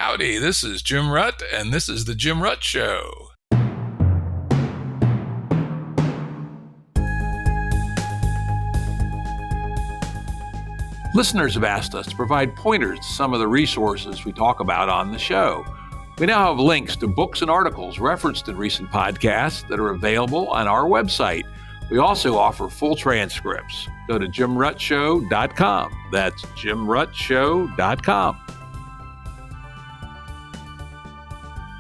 Howdy, this is Jim Rutt, and this is The Jim Rutt Show. Listeners have asked us to provide pointers to some of the resources we talk about on the show. We now have links to books and articles referenced in recent podcasts that are available on our website. We also offer full transcripts. Go to jimruttshow.com. That's jimruttshow.com.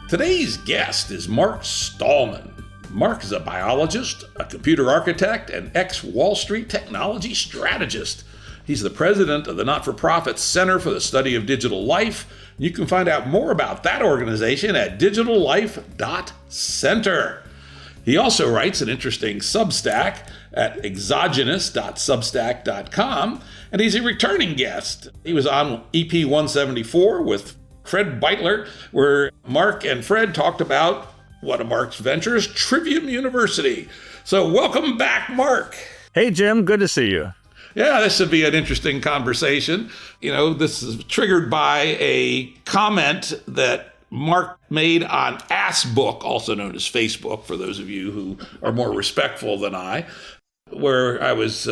Today's guest is Mark Stahlman. Mark is a biologist, a computer architect, and ex-Wall Street technology strategist. He's the president of the not-for-profit Center for the Study of Digital Life. You can find out more about that organization at digitallife.center. He also writes an interesting Substack at exogenous.substack.com, and he's a returning guest. He was on EP 174 with Fred Beitler, where Mark and Fred talked about one of Mark's ventures, Trivium University. So welcome back, Mark. Hey, Jim. Good to see you. Yeah, this should be an interesting conversation. You know, this is triggered by a comment that Mark made on Assbook, also known as Facebook, for those of you who are more respectful than I, where I was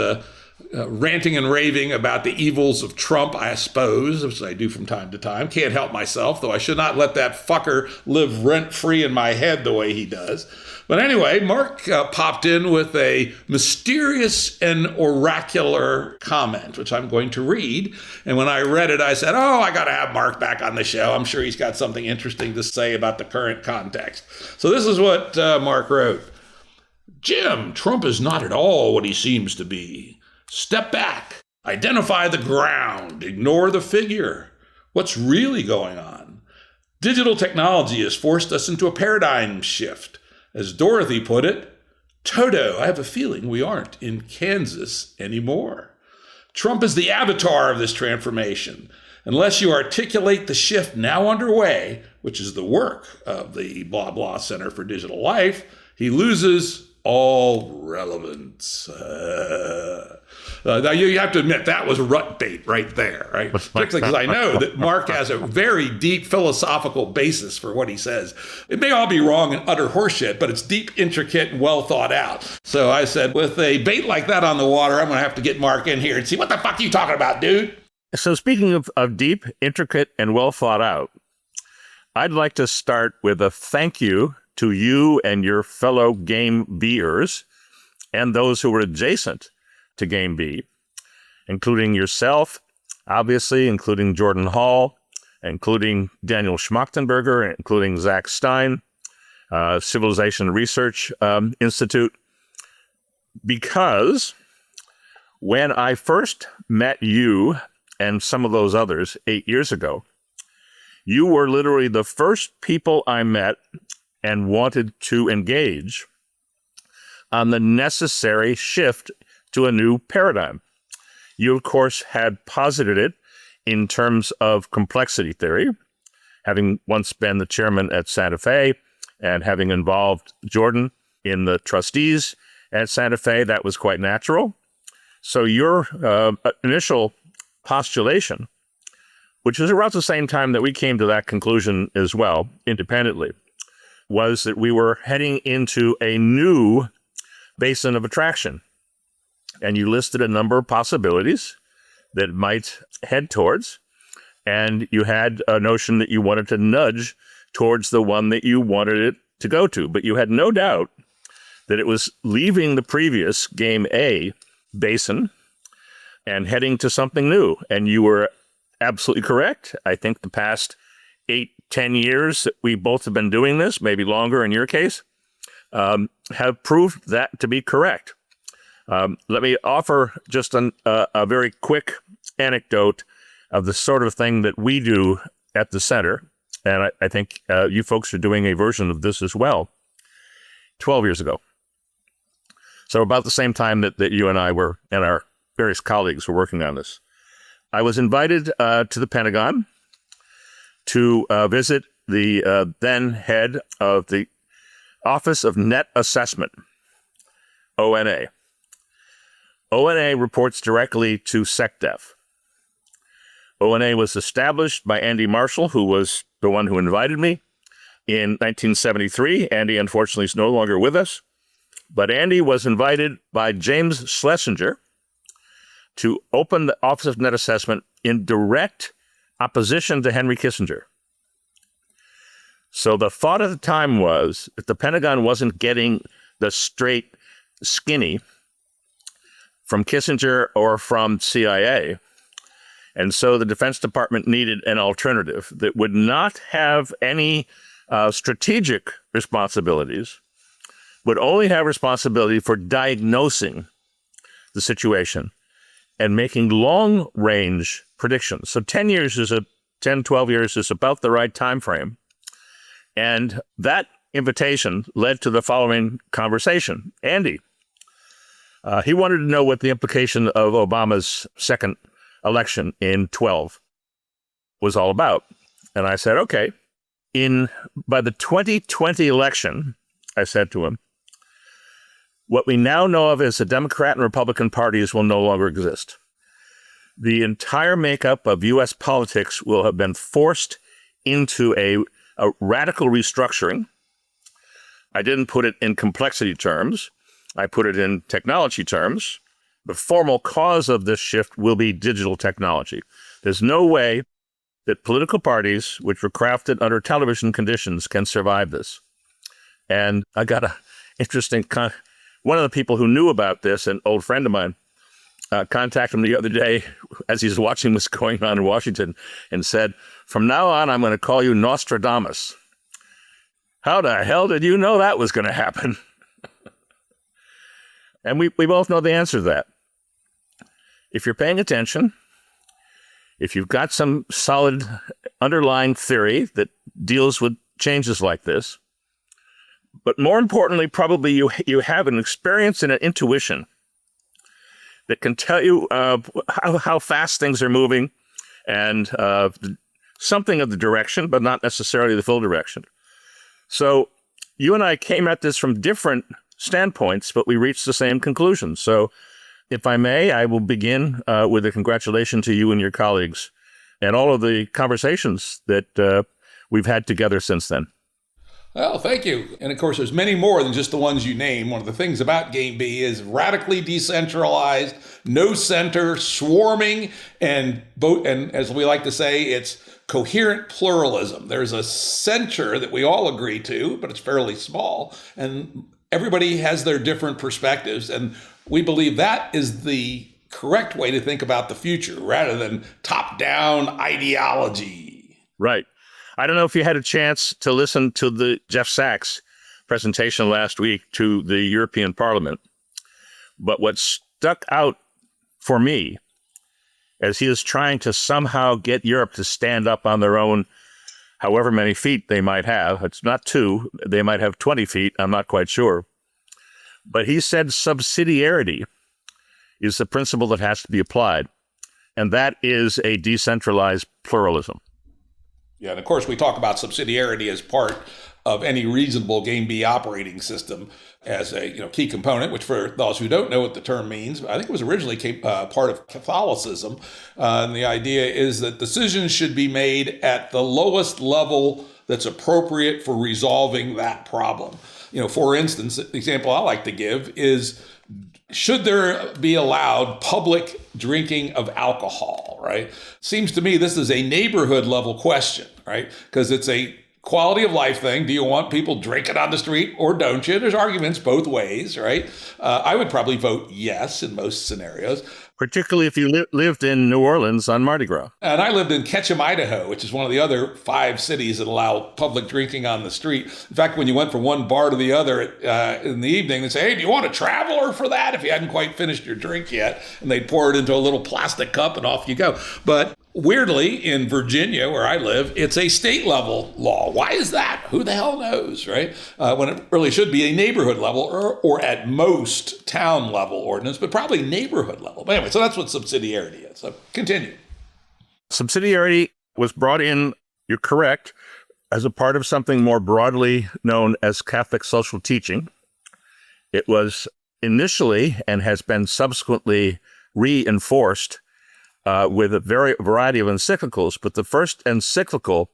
ranting and raving about the evils of Trump, I suppose, which I do from time to time. Can't help myself, though I should not let that fucker live rent-free in my head the way he does. But anyway, Mark popped in with a mysterious and oracular comment, which I'm going to read. And when I read it, I said, I got to have Mark back on the show. I'm sure he's got something interesting to say about the current context. So this is what Mark wrote. Jim, Trump is not at all what he seems to be. Step back, identify the ground, ignore the figure. What's really going on? Digital technology has forced us into a paradigm shift. As Dorothy put it, Toto, I have a feeling we aren't in Kansas anymore. Trump is the avatar of this transformation. Unless you articulate the shift now underway, which is the work of the blah blah Center for Digital Life, he loses all relevance. Now, you have to admit, that was rut bait right there, right? Particularly because I know that Mark has a very deep philosophical basis for what he says. It may all be wrong and utter horseshit, but it's deep, intricate, and well thought out. So I said, with a bait like that on the water, I'm going to have to get Mark in here and see, what the fuck are you talking about, dude? So speaking of deep, intricate, and well thought out, I'd like to start with a thank you to you and your fellow GameBers and those who were adjacent to GameB, including yourself, obviously, including Jordan Hall, including Daniel Schmachtenberger, including Zach Stein, Civilization Research Institute, because when I first met you and some of those others 8 years ago, you were literally the first people I met and wanted to engage on the necessary shift to a new paradigm. You, of course, had posited it in terms of complexity theory, having once been the chairman at Santa Fe and having involved Jordan in the trustees at Santa Fe. That was quite natural. So your initial postulation, which is around the same time that we came to that conclusion as well, independently, was that we were heading into a new basin of attraction. And you listed a number of possibilities that might head towards, and you had a notion that you wanted to nudge towards the one that you wanted it to go to. But you had no doubt that it was leaving the previous Game A basin and heading to something new. And you were absolutely correct. I think the past 8-10 years that we both have been doing this, maybe longer in your case, have proved that to be correct. Let me offer just a very quick anecdote of the sort of thing that we do at the center. And I think you folks are doing a version of this as well. 12 years ago. So about the same time that you and I were, and our various colleagues were working on this. I was invited to the Pentagon to visit the then head of the Office of Net Assessment, ONA. ONA reports directly to SecDef. ONA was established by Andy Marshall, who was the one who invited me in 1973. Andy, unfortunately, is no longer with us. But Andy was invited by James Schlesinger to open the Office of Net Assessment in direct opposition to Henry Kissinger. So the thought at the time was that the Pentagon wasn't getting the straight skinny from Kissinger or from CIA. And so the Defense Department needed an alternative that would not have any strategic responsibilities, would only have responsibility for diagnosing the situation and making long-range predictions. So 10, 12 years is about the right time frame. And that invitation led to the following conversation. Andy, he wanted to know what the implication of Obama's second election in 12 was all about. And I said, okay, by the 2020 election, I said to him, what we now know of as the Democrat and Republican parties will no longer exist. The entire makeup of U.S. politics will have been forced into a radical restructuring. I didn't put it in complexity terms. I put it in technology terms. The formal cause of this shift will be digital technology. There's no way that political parties, which were crafted under television conditions, can survive this. And I got an interesting one of the people who knew about this, an old friend of mine, contacted him the other day as he's watching what's going on in Washington and said, from now on, I'm going to call you Nostradamus. How the hell did you know that was going to happen? And we both know the answer to that. If you're paying attention, if you've got some solid underlying theory that deals with changes like this, but more importantly, probably you have an experience and an intuition that can tell you how fast things are moving and something of the direction, but not necessarily the full direction. So you and I came at this from different standpoints, but we reached the same conclusion. So if I may, I will begin with a congratulations to you and your colleagues and all of the conversations that we've had together since then. Well, thank you. And of course, there's many more than just the ones you name. One of the things about GameB is radically decentralized, no center, swarming, and as we like to say, it's coherent pluralism. There's a center that we all agree to, but it's fairly small, and everybody has their different perspectives. And we believe that is the correct way to think about the future rather than top-down ideology. Right. I don't know if you had a chance to listen to the Jeff Sachs presentation last week to the European Parliament, but what stuck out for me as he is trying to somehow get Europe to stand up on their own, however many feet they might have. It's not 2, they might have 20 feet, I'm not quite sure. But he said subsidiarity is the principle that has to be applied, and that is a decentralized pluralism. Yeah, and of course, we talk about subsidiarity as part of any reasonable GameB operating system as a key component, which for those who don't know what the term means, I think it was originally part of Catholicism. And the idea is that decisions should be made at the lowest level that's appropriate for resolving that problem. For instance, the example I like to give is, should there be allowed public drinking of alcohol, right? Seems to me this is a neighborhood level question, right? Because it's a quality of life thing. Do you want people drinking on the street or don't you? There's arguments both ways, right? I would probably vote yes in most scenarios. Particularly if you lived in New Orleans on Mardi Gras. And I lived in Ketchum, Idaho, which is one of the other 5 cities that allow public drinking on the street. In fact, when you went from one bar to the other in the evening, they'd say, hey, do you want a traveler for that? If you hadn't quite finished your drink yet. And they'd pour it into a little plastic cup and off you go. But weirdly, in Virginia, where I live, it's a state level law. Why is that? Who the hell knows, right? When it really should be a neighborhood level or at most town level ordinance, but probably neighborhood level. But anyway, so that's what subsidiarity is. So continue. Subsidiarity was brought in, you're correct, as a part of something more broadly known as Catholic social teaching. It was initially and has been subsequently reinforced with a variety of encyclicals, but the first encyclical,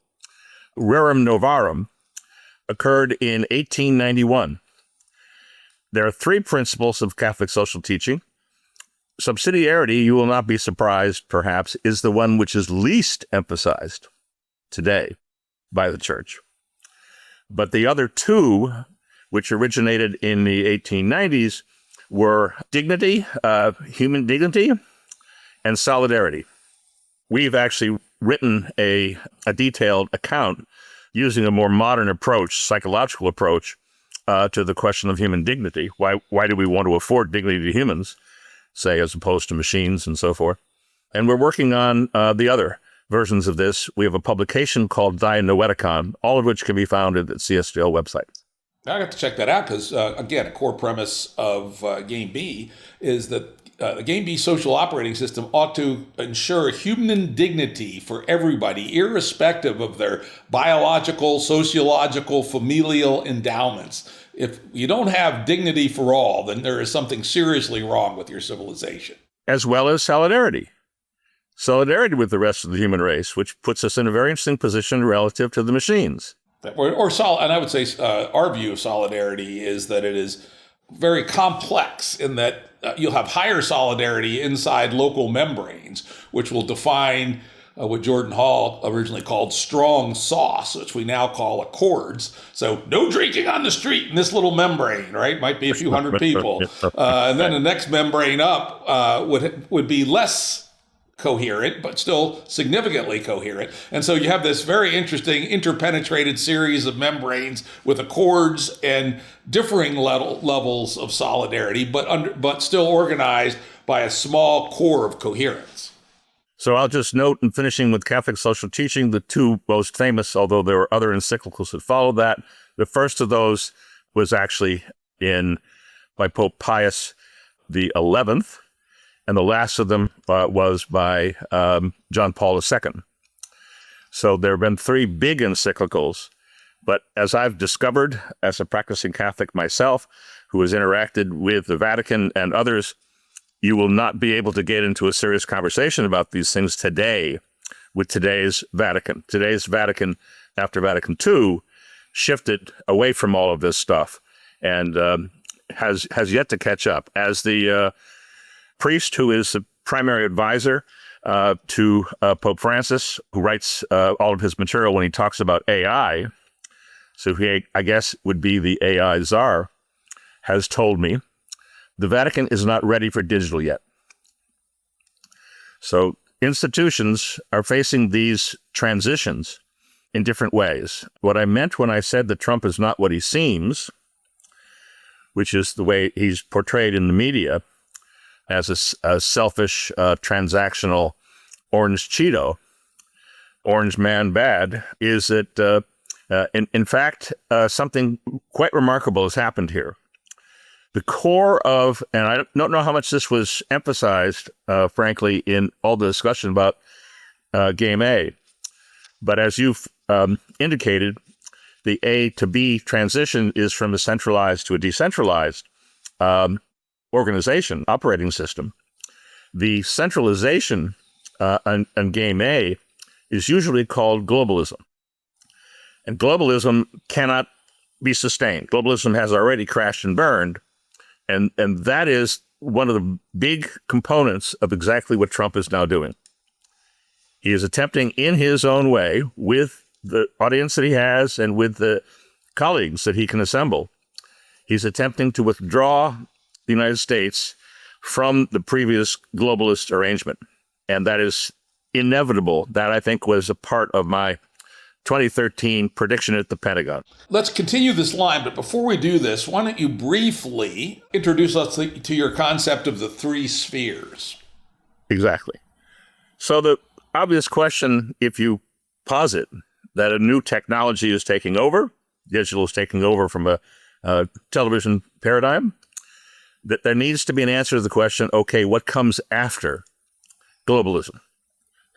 Rerum Novarum, occurred in 1891. There are three principles of Catholic social teaching. Subsidiarity, you will not be surprised, perhaps, is the one which is least emphasized today by the Church. But the other two, which originated in the 1890s, were dignity, human dignity, and solidarity. We've actually written a detailed account using a more modern approach, psychological approach, to the question of human dignity. Why do we want to afford dignity to humans, say, as opposed to machines and so forth? And we're working on the other versions of this. We have a publication called Noeticon, all of which can be found at the CSGL website. I got to check that out because, again, a core premise of GameB is that the GameB social operating system ought to ensure human dignity for everybody, irrespective of their biological, sociological, familial endowments. If you don't have dignity for all, then there is something seriously wrong with your civilization. As well as solidarity. Solidarity with the rest of the human race, which puts us in a very interesting position relative to the machines. And I would say our view of solidarity is that it is very complex in that you'll have higher solidarity inside local membranes, which will define what Jordan Hall originally called strong sauce, which we now call accords. So no drinking on the street in this little membrane, right? Might be a few hundred people. And then the next membrane up would be less coherent, but still significantly coherent. And so you have this very interesting interpenetrated series of membranes with accords and differing levels of solidarity, but still organized by a small core of coherence. So I'll just note, in finishing with Catholic social teaching, the two most famous, although there were other encyclicals that followed that. The first of those was actually by Pope Pius XI, and the last of them was by John Paul II. So there have been three big encyclicals, but as I've discovered as a practicing Catholic myself, who has interacted with the Vatican and others, you will not be able to get into a serious conversation about these things today with today's Vatican. Today's Vatican, after Vatican II, shifted away from all of this stuff and has yet to catch up. As the priest who is the primary advisor to Pope Francis, who writes all of his material when he talks about AI, so he, I guess, would be the AI czar, has told me, the Vatican is not ready for digital yet. So institutions are facing these transitions in different ways. What I meant when I said that Trump is not what he seems, which is the way he's portrayed in the media as a selfish, transactional orange Cheeto, orange man bad, is that, in fact, something quite remarkable has happened here. The core of, and I don't know how much this was emphasized, frankly, in all the discussion about GameA, but as you've indicated, the A to B transition is from a centralized to a decentralized organization, operating system. The centralization on GameA is usually called globalism. And globalism cannot be sustained. Globalism has already crashed and burned. And that is one of the big components of exactly what Trump is now doing. He is attempting in his own way, with the audience that he has and with the colleagues that he can assemble, he's attempting to withdraw the United States from the previous globalist arrangement. And that is inevitable. That, I think, was a part of my 2013 prediction at the Pentagon. Let's continue this line, but before we do this, why don't you briefly introduce us to your concept of the three spheres? Exactly. So the obvious question, if you posit that a new technology is taking over, digital is taking over from a television paradigm, that there needs to be an answer to the question, okay, what comes after globalism?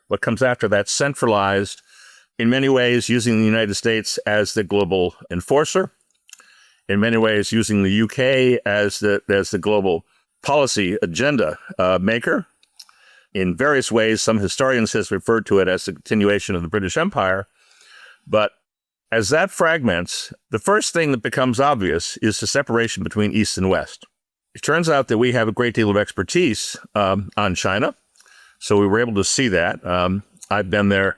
What comes after that centralized, in many ways using the United States as the global enforcer, in many ways using the UK as the global policy agenda maker, in various ways. Some historians have referred to it as the continuation of the British Empire. But as that fragments, the first thing that becomes obvious is the separation between East and West. It turns out that we have a great deal of expertise on China, so we were able to see that. I've been there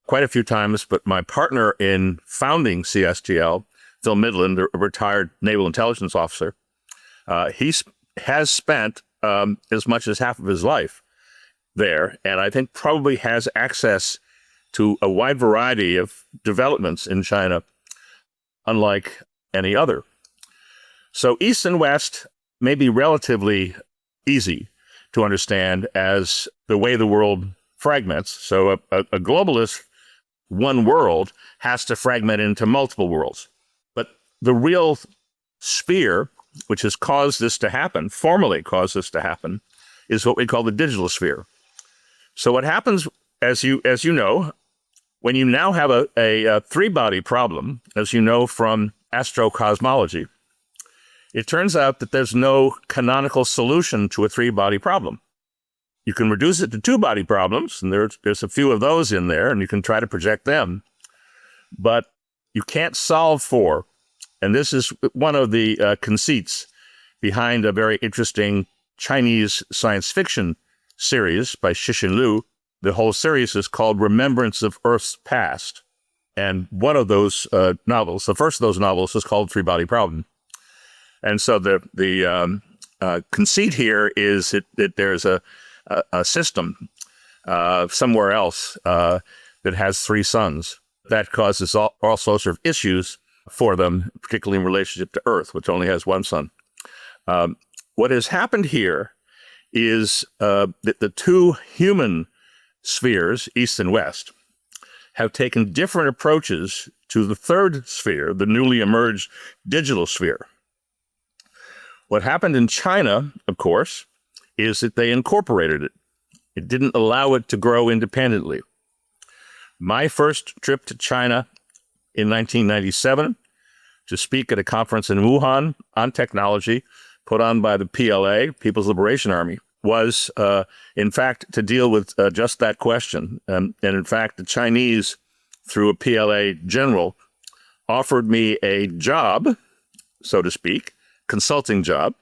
quite a few times, but my partner in founding CSTL, Phil Midland, a retired naval intelligence officer, he has spent as much as half of his life there, and I think probably has access to a wide variety of developments in China, unlike any other. So East and West may be relatively easy to understand as the way the world fragments. So a globalist one world has to fragment into multiple worlds. But the real sphere, which has caused this to happen, formally caused this to happen, is what we call the digital sphere. So what happens, as you know, when you now have a three-body problem, as you know from astrocosmology, it turns out that there's no canonical solution to a three-body problem. You can reduce it to two-body problems, and there's a few of those in there, and you can try to project them. But you can't solve for, and this is one of the conceits behind a very interesting Chinese science fiction series by Cixin Liu. The whole series is called Remembrance of Earth's Past. And one of those novels, the first of those novels, is called Three-Body Problem. And so the conceit here is that there's a system somewhere else that has three suns. That causes all sorts of issues for them, particularly in relationship to Earth, which only has one sun. What has happened here is that the two human spheres, East and West, have taken different approaches to the third sphere, the newly emerged digital sphere. What happened in China, of course, is that they incorporated it. It didn't allow it to grow independently. My first trip to China in 1997 to speak at a conference in Wuhan on technology put on by the PLA, People's Liberation Army, was, in fact, to deal with just that question. And in fact, the Chinese, through a PLA general, offered me a job, so to speak, consulting job,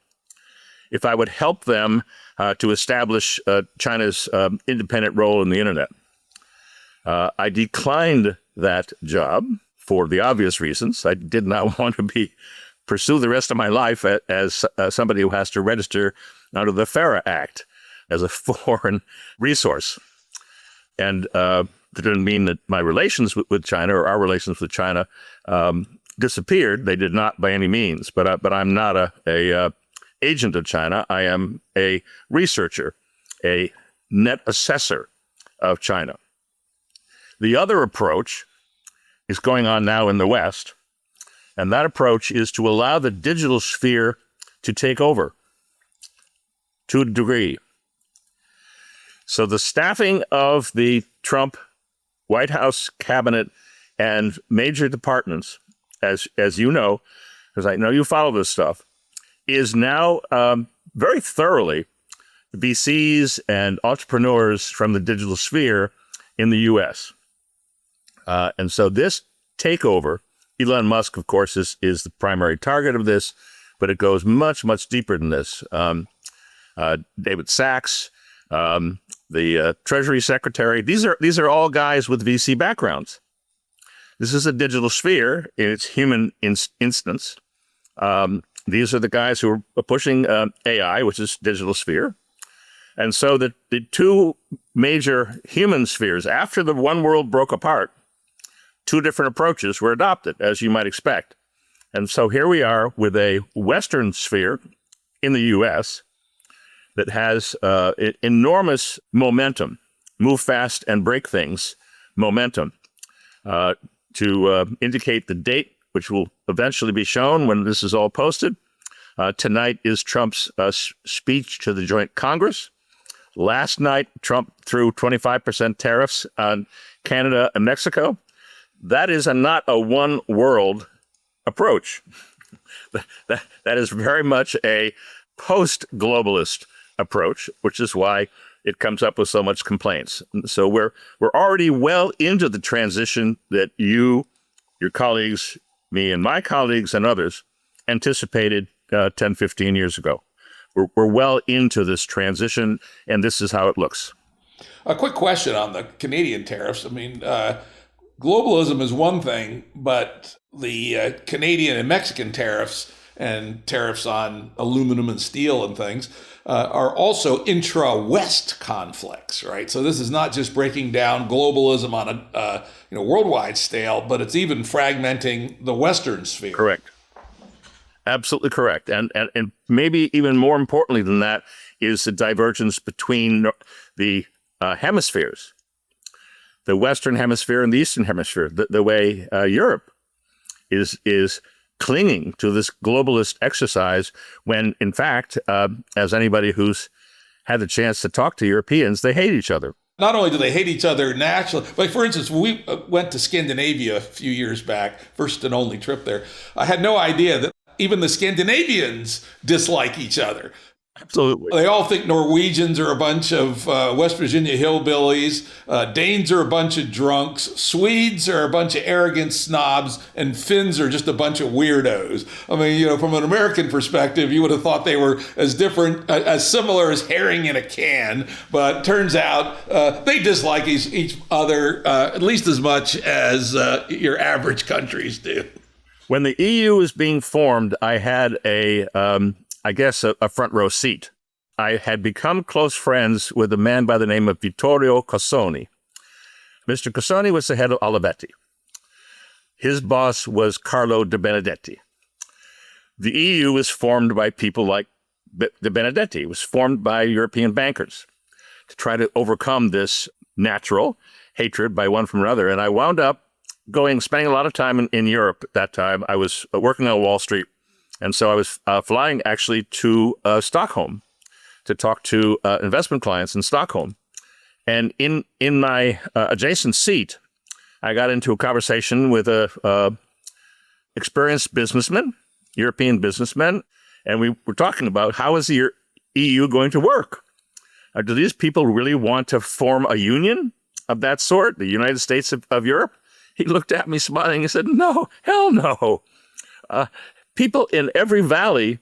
if I would help them to establish China's independent role in the internet. I declined that job for the obvious reasons. I did not want to pursue the rest of my life as somebody who has to register under the FARA Act as a foreign resource. And that didn't mean that my relations with China or our relations with China disappeared. They did not by any means. But I'm not a agent of China. I am a researcher, a net assessor of China. The other approach is going on now in the West, and that approach is to allow the digital sphere to take over to a degree. So the staffing of the Trump White House cabinet and major departments, as you know, because I know you follow this stuff, is now very thoroughly VCs and entrepreneurs from the digital sphere in the U.S. And so this takeover, Elon Musk, of course, is the primary target of this, but it goes much, much deeper than this. David Sachs, the Treasury Secretary, these are all guys with VC backgrounds. This is a digital sphere in its human instance. These are the guys who are pushing AI, which is digital sphere. And so the two major human spheres, after the one world broke apart, two different approaches were adopted, as you might expect. And so here we are with a Western sphere in the U.S. that has enormous momentum, move fast and break things momentum, to indicate the date, which will eventually be shown when this is all posted. Tonight is Trump's speech to the Joint Congress. Last night, Trump threw 25% tariffs on Canada and Mexico. That is not a one world approach. That is very much a post-globalist approach, which is why it comes up with so much complaints. So we're already well into the transition that you, your colleagues, me and my colleagues and others anticipated 10, 15 years ago. We're well into this transition, and this is how it looks. A quick question on the Canadian tariffs. I mean, globalism is one thing, but the Canadian and Mexican tariffs and tariffs on aluminum and steel and things are also intra-West conflicts, right? So this is not just breaking down globalism on a worldwide scale, but it's even fragmenting the Western sphere. Correct. Absolutely correct. And maybe even more importantly than that is the divergence between the hemispheres, the Western hemisphere and the Eastern hemisphere, the way Europe is clinging to this globalist exercise when, in fact, as anybody who's had the chance to talk to Europeans, they hate each other. Not only do they hate each other naturally, like for instance, when we went to Scandinavia a few years back, first and only trip there, I had no idea that even the Scandinavians dislike each other. Absolutely. They all think Norwegians are a bunch of West Virginia hillbillies. Danes are a bunch of drunks. Swedes are a bunch of arrogant snobs. And Finns are just a bunch of weirdos. I mean, from an American perspective, you would have thought they were as different, as similar as herring in a can. But turns out they dislike each other at least as much as your average countries do. When the EU was being formed, I had a front row seat. I had become close friends with a man by the name of Vittorio Cossoni. Mr. Cossoni was the head of Olivetti. His boss was Carlo De Benedetti. The EU was formed by people like De Benedetti. It was formed by European bankers to try to overcome this natural hatred by one from another. And I wound up spending a lot of time in Europe at that time. I was working on Wall Street. And so I was flying actually to Stockholm to talk to investment clients in Stockholm. And in my adjacent seat, I got into a conversation with a experienced businessman, European businessman, and we were talking about how is the EU going to work? Do these people really want to form a union of that sort, the United States of Europe? He looked at me smiling and said, no, hell no. People in every valley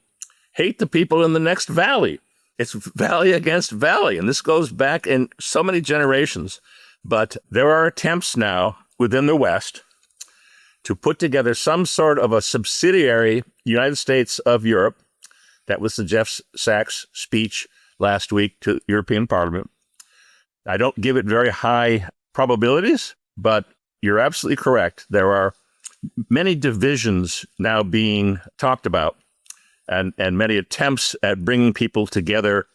hate the people in the next valley. It's valley against valley, and this goes back in so many generations. But there are attempts now within the West to put together some sort of a subsidiary United States of Europe. That was the Jeff Sachs speech last week to the European Parliament. I don't give it very high probabilities, but you're absolutely correct. There are many divisions now being talked about and many attempts at bringing people together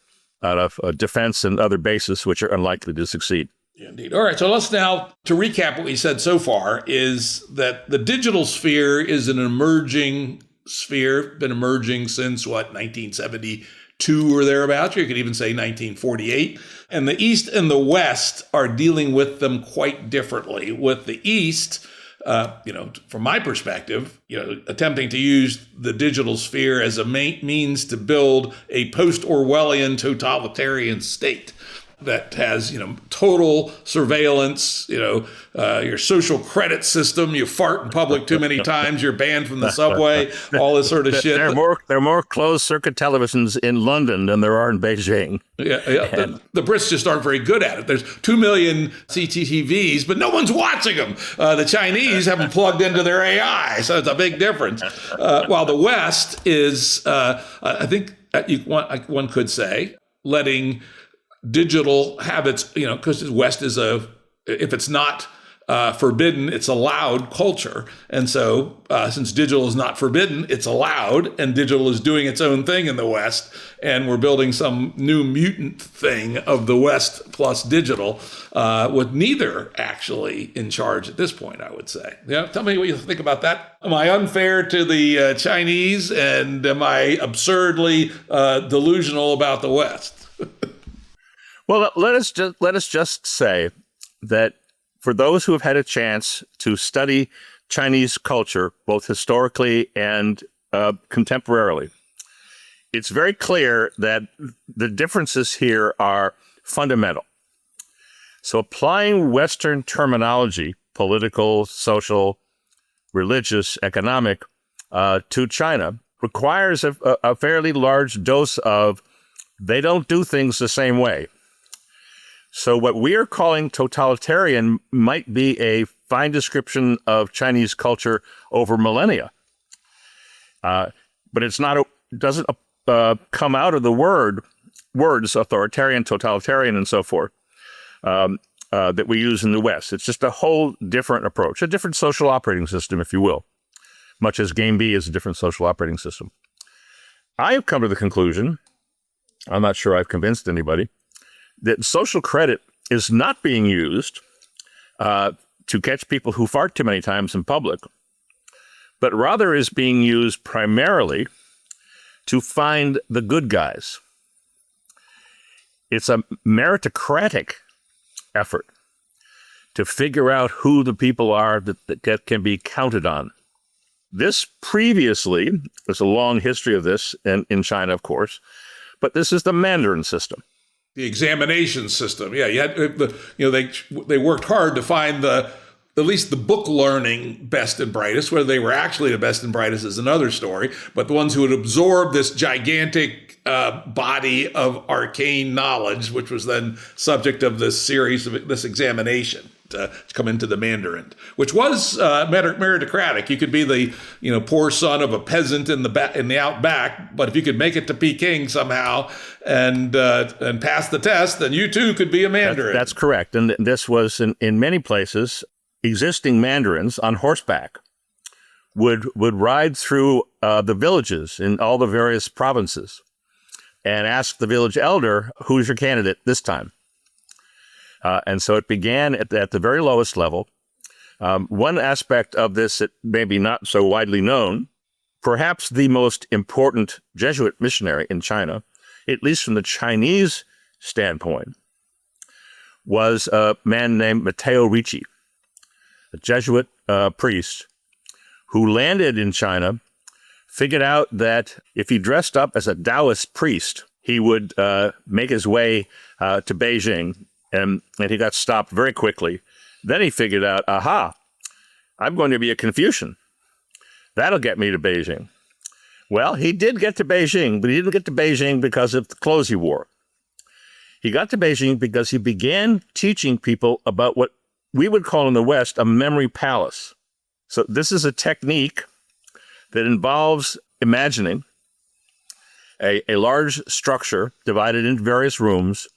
out of defense and other bases which are unlikely to succeed. Indeed. All right. So let's now, to recap what we said so far, is that the digital sphere is an emerging sphere, been emerging since 1972 or thereabouts. You could even say 1948. And the East and the West are dealing with them quite differently. With the East, from my perspective, attempting to use the digital sphere as a means to build a post-Orwellian totalitarian state that has, total surveillance, your social credit system, you fart in public too many times, you're banned from the subway, all this sort of shit. There are more closed circuit televisions in London than there are in Beijing. Yeah. The Brits just aren't very good at it. There's 2 million CCTVs, but no one's watching them. The Chinese haven't plugged into their AI, so it's a big difference. While the West is, I think one could say, letting digital habits, because the West is if it's not forbidden, it's allowed culture. And so since digital is not forbidden, it's allowed, and digital is doing its own thing in the West. And we're building some new mutant thing of the West plus digital with neither actually in charge at this point, I would say. Tell me what you think about that. Am I unfair to the Chinese, and am I absurdly delusional about the West? Well, let us just say that for those who have had a chance to study Chinese culture, both historically and contemporarily, it's very clear that the differences here are fundamental. So applying Western terminology, political, social, religious, economic, to China requires a fairly large dose of they don't do things the same way. So what we are calling totalitarian might be a fine description of Chinese culture over millennia. But it's not, doesn't come out of the words authoritarian, totalitarian, and so forth that we use in the West. It's just a whole different approach, a different social operating system, if you will, much as GameB is a different social operating system. I have come to the conclusion, I'm not sure I've convinced anybody, that social credit is not being used to catch people who fart too many times in public, but rather is being used primarily to find the good guys. It's a meritocratic effort to figure out who the people are that can be counted on. This previously, there's a long history of this in China, of course, but this is the Mandarin system. The examination system. Yeah, they worked hard to find at least the book learning best and brightest. Whether they were actually the best and brightest is another story. But the ones who would absorb this gigantic body of arcane knowledge, which was then subject of this series of this examination to come into the Mandarin, which was meritocratic. You could be the poor son of a peasant in the outback, but if you could make it to Peking somehow and pass the test, then you too could be a Mandarin. That's correct, and this was in many places. Existing mandarins on horseback would ride through the villages in all the various provinces and ask the village elder, "Who's your candidate this time?" And so it began at the very lowest level. One aspect of this that may be not so widely known, perhaps the most important Jesuit missionary in China, at least from the Chinese standpoint, was a man named Matteo Ricci, a Jesuit priest who landed in China, figured out that if he dressed up as a Taoist priest, he would make his way to Beijing, and he got stopped very quickly. Then he figured out, aha, I'm going to be a Confucian. That'll get me to Beijing. Well, he did get to Beijing, but he didn't get to Beijing because of the clothes he wore. He got to Beijing because he began teaching people about what we would call in the West a memory palace. So this is a technique that involves imagining a large structure divided into various rooms.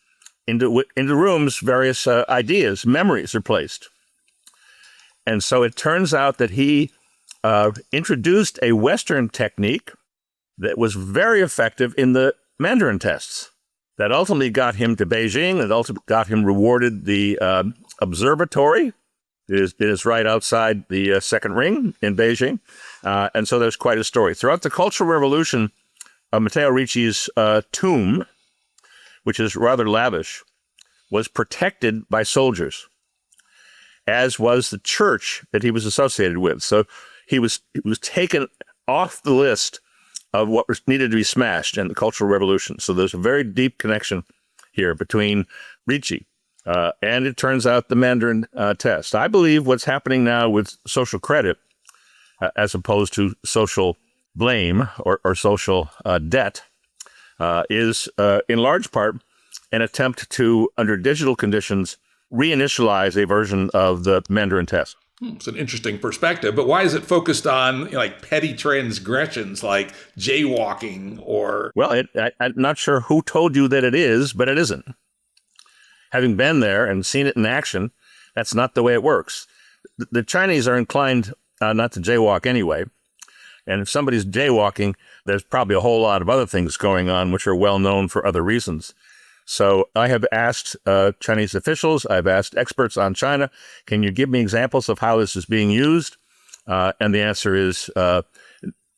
Into rooms, various ideas, memories are placed. And so it turns out that he introduced a Western technique that was very effective in the Mandarin tests. That ultimately got him to Beijing. That ultimately got him rewarded the observatory. It is right outside the second ring in Beijing. And so there's quite a story. Throughout the Cultural Revolution, Matteo Ricci's tomb, which is rather lavish, was protected by soldiers, as was the church that he was associated with. So he was taken off the list of what was needed to be smashed in the Cultural Revolution. So there's a very deep connection here between Ricci and it turns out the Mandarin test. I believe what's happening now with social credit, as opposed to social blame or social debt, is in large part an attempt to, under digital conditions, reinitialize a version of the Mandarin test. It's an interesting perspective, but why is it focused on petty transgressions like jaywalking or? Well, I'm not sure who told you that it is, but it isn't. Having been there and seen it in action, that's not the way it works. The Chinese are inclined not to jaywalk anyway. And if somebody's jaywalking, there's probably a whole lot of other things going on which are well known for other reasons. So I have asked Chinese officials, I've asked experts on China, can you give me examples of how this is being used? And the answer is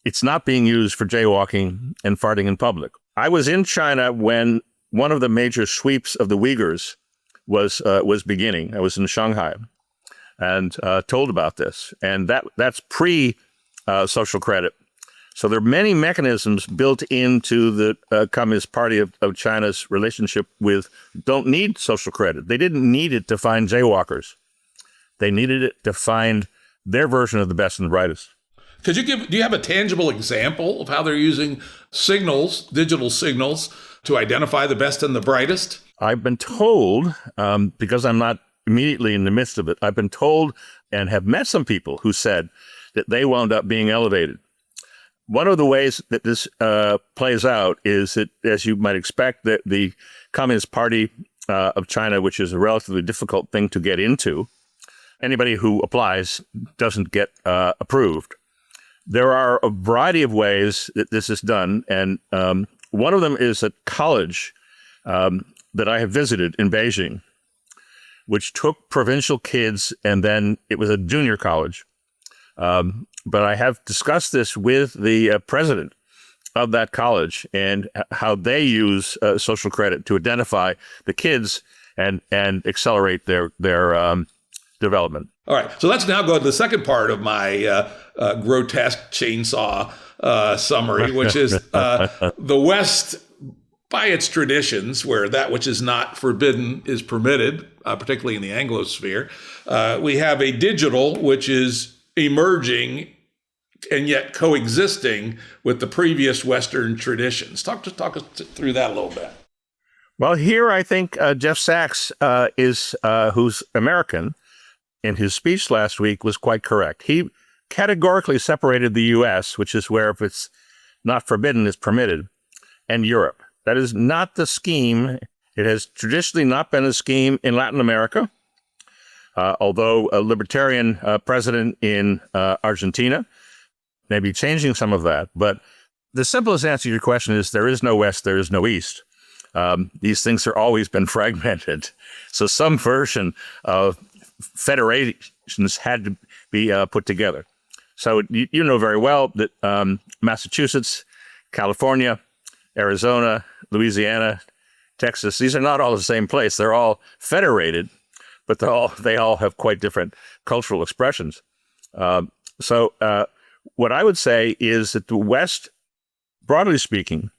it's not being used for jaywalking and farting in public. I was in China when one of the major sweeps of the Uyghurs was beginning. I was in Shanghai and told about this. And that's pre social credit. So there are many mechanisms built into the Communist Party of China's relationship with don't need social credit. They didn't need it to find jaywalkers. They needed it to find their version of the best and the brightest. Do you have a tangible example of how they're using signals, digital signals, to identify the best and the brightest? I've been told, because I'm not immediately in the midst of it, I've been told and have met some people who said that they wound up being elevated. One of the ways that this plays out is that, as you might expect, that the Communist Party of China, which is a relatively difficult thing to get into, anybody who applies doesn't get approved. There are a variety of ways that this is done, and one of them is a college that I have visited in Beijing, which took provincial kids, and then it was a junior college. But I have discussed this with the president of that college and how they use social credit to identify the kids and accelerate their development. All right, so let's now go to the second part of my grotesque chainsaw summary, which is the West, by its traditions, where that which is not forbidden is permitted, particularly in the Anglosphere. We have a digital which is emerging and yet coexisting with the previous Western traditions. Talk us through that a little bit. Well, here I think Jeff Sachs who's American, in his speech last week was quite correct. He categorically separated the U.S., which is where if it's not forbidden, it's permitted, and Europe. That is not the scheme. It has traditionally not been a scheme in Latin America, although a libertarian president in Argentina may be changing some of that. But the simplest answer to your question is there is no West, there is no East. These things have always been fragmented. So some version of federations had to be put together. So you know very well that Massachusetts, California, Arizona, Louisiana, Texas, these are not all the same place. They're all federated, but they all have quite different cultural expressions. So what I would say is that the West, broadly speaking,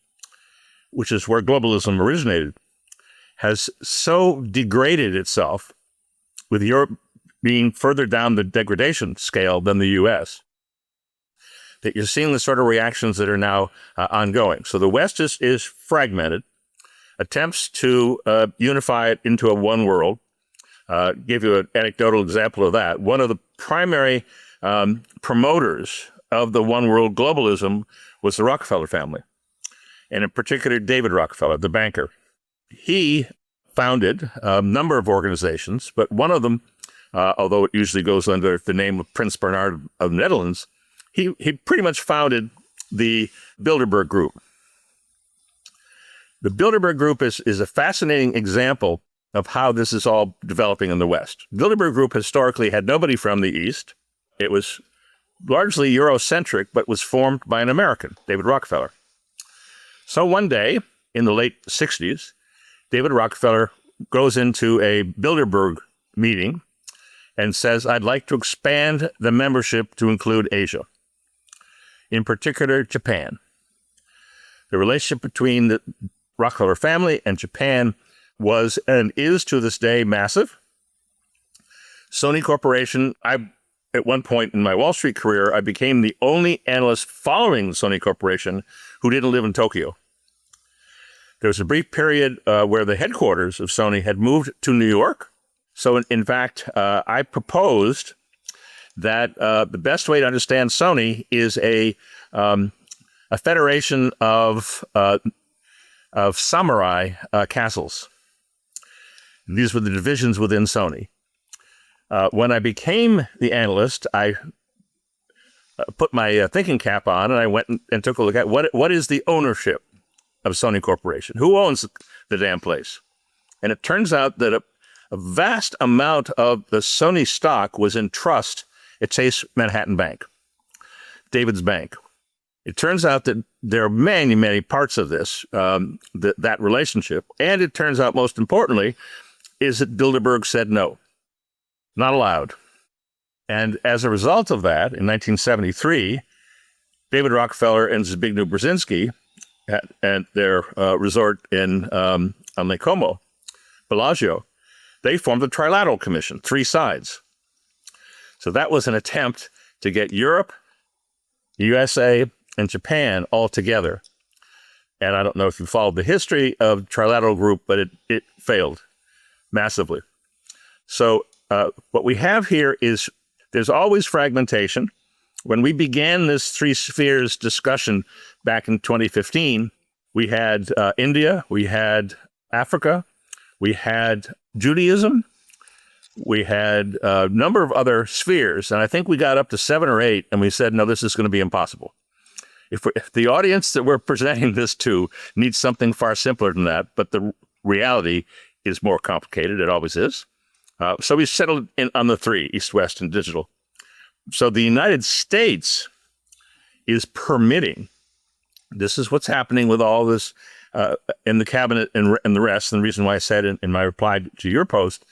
which is where globalism originated, has so degraded itself, with Europe being further down the degradation scale than the U.S., that you're seeing the sort of reactions that are now ongoing. So the West is fragmented, attempts to unify it into a one world. Give you an anecdotal example of that. One of the primary promoters of the one world globalism was the Rockefeller family, and in particular, David Rockefeller, the banker. He founded a number of organizations, but one of them, although it usually goes under the name of Prince Bernhard of the Netherlands, he pretty much founded the Bilderberg Group. The Bilderberg Group is a fascinating example of how this is all developing in the West. Bilderberg Group historically had nobody from the East. It was largely Eurocentric, but was formed by an American, David Rockefeller. So one day in the late 60s, David Rockefeller goes into a Bilderberg meeting and says, I'd like to expand the membership to include Asia, in particular Japan. The relationship between the Rockefeller family and Japan was and is to this day massive. Sony Corporation, at one point in my Wall Street career, I became the only analyst following Sony Corporation who didn't live in Tokyo. There was a brief period where the headquarters of Sony had moved to New York. So in fact, I proposed that the best way to understand Sony is a federation of samurai castles. These were the divisions within Sony. When I became the analyst, I put my thinking cap on and I went and took a look at what is the ownership of Sony Corporation? Who owns the damn place? And it turns out that a vast amount of the Sony stock was in trust at Chase Manhattan Bank, David's bank. It turns out that there are many, many parts of this, that relationship. And it turns out, most importantly, is that Bilderberg said no, not allowed. And as a result of that, in 1973, David Rockefeller and Zbigniew Brzezinski at their resort on Lake Como, Bellagio, they formed the Trilateral Commission, 3 sides. So that was an attempt to get Europe, USA, and Japan all together. And I don't know if you followed the history of Trilateral Group, but it failed massively. So what we have here is there's always fragmentation. When we began this 3 spheres discussion back in 2015, we had India, we had Africa, we had Judaism, we had a number of other spheres, and I think we got up to 7 or 8, and we said, no, this is going to be impossible. If the audience that we're presenting this to needs something far simpler than that, but the reality is more complicated. It always is. So we settled in on the 3, East, West, and digital. So the United States is permitting, this is what's happening with all this in the cabinet and the rest, and the reason why I said in my reply to your post,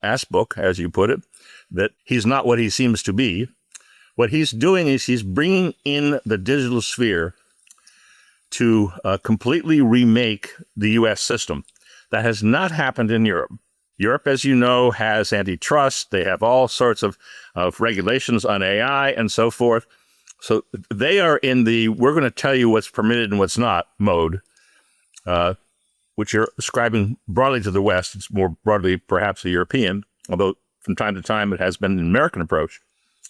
Ass Book, as you put it, that he's not what he seems to be. What he's doing is he's bringing in the digital sphere to completely remake the U.S. system. That has not happened in Europe. Europe, as you know, has antitrust. They have all sorts of regulations on AI and so forth. So they are in the we're going to tell you what's permitted and what's not mode, which you're ascribing broadly to the West. It's more broadly perhaps a European, although from time to time it has been an American approach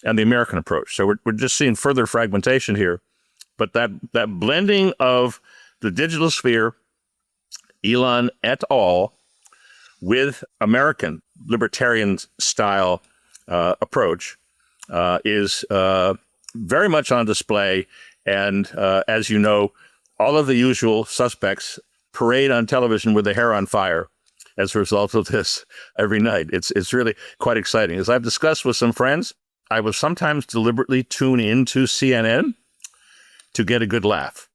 and the American approach. So we're just seeing further fragmentation here. But that blending of the digital sphere, Elon et al., with American libertarian style approach is very much on display. And as you know, all of the usual suspects parade on television with their hair on fire as a result of this every night. It's really quite exciting. As I've discussed with some friends, I will sometimes deliberately tune into CNN to get a good laugh.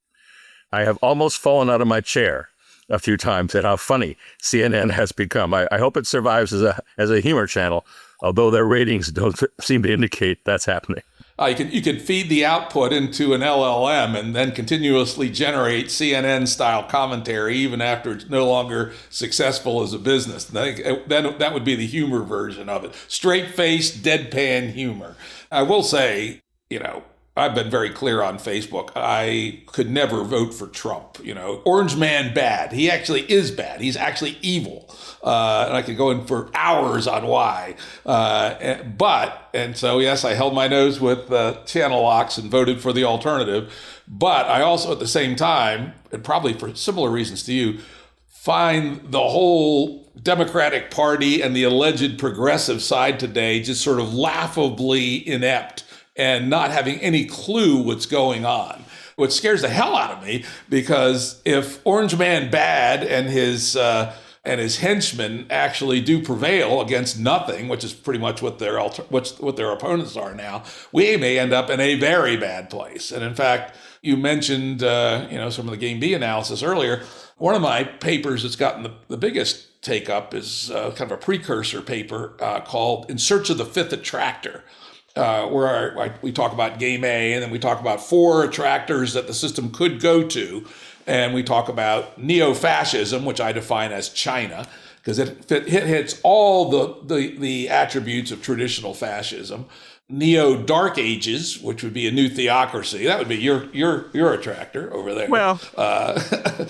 I have almost fallen out of my chair a few times at how funny CNN has become. I hope it survives as a humor channel, although their ratings don't seem to indicate that's happening. You could feed the output into an LLM and then continuously generate CNN-style commentary even after it's no longer successful as a business. Then that would be the humor version of it. Straight-faced, deadpan humor. I will say, I've been very clear on Facebook. I could never vote for Trump. Orange man bad. He actually is bad. He's actually evil. And I could go in for hours on why. And so, yes, I held my nose with channel locks and voted for the alternative. But I also, at the same time, and probably for similar reasons to you, find the whole Democratic Party and the alleged progressive side today just sort of laughably inept and not having any clue what's going on. What scares the hell out of me, because if Orange Man Bad and his henchmen actually do prevail against nothing, which is pretty much what their opponents are now, we may end up in a very bad place. And in fact, you mentioned some of the GameB analysis earlier. One of my papers that's gotten the biggest take up is kind of a precursor paper called "In Search of the Fifth Attractor." Where we talk about GameB, and then we talk about 4 attractors that the system could go to. And we talk about neo-fascism, which I define as China, because it hits all the attributes of traditional fascism. Neo-dark ages, which would be a new theocracy. That would be your attractor over there. Well,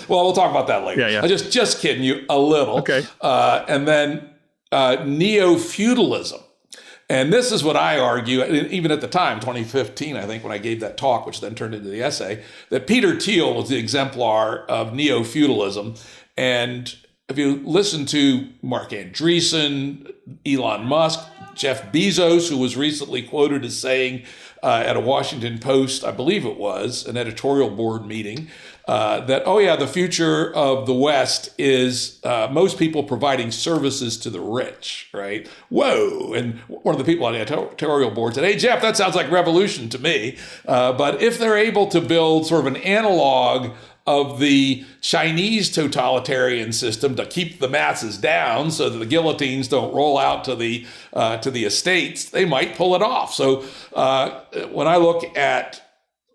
we'll talk about that later. Yeah. I'm just kidding you a little. Okay. And then neo-feudalism. And this is what I argue, even at the time, 2015, I think, when I gave that talk, which then turned into the essay, that Peter Thiel was the exemplar of neo-feudalism. And if you listen to Mark Andreessen, Elon Musk, Jeff Bezos, who was recently quoted as saying at a Washington Post, I believe it was, an editorial board meeting, that, the future of the West is most people providing services to the rich, right? Whoa. And one of the people on the editorial board said, hey, Jeff, that sounds like revolution to me. But if they're able to build sort of an analog of the Chinese totalitarian system to keep the masses down so that the guillotines don't roll out to the estates, they might pull it off. So when I look at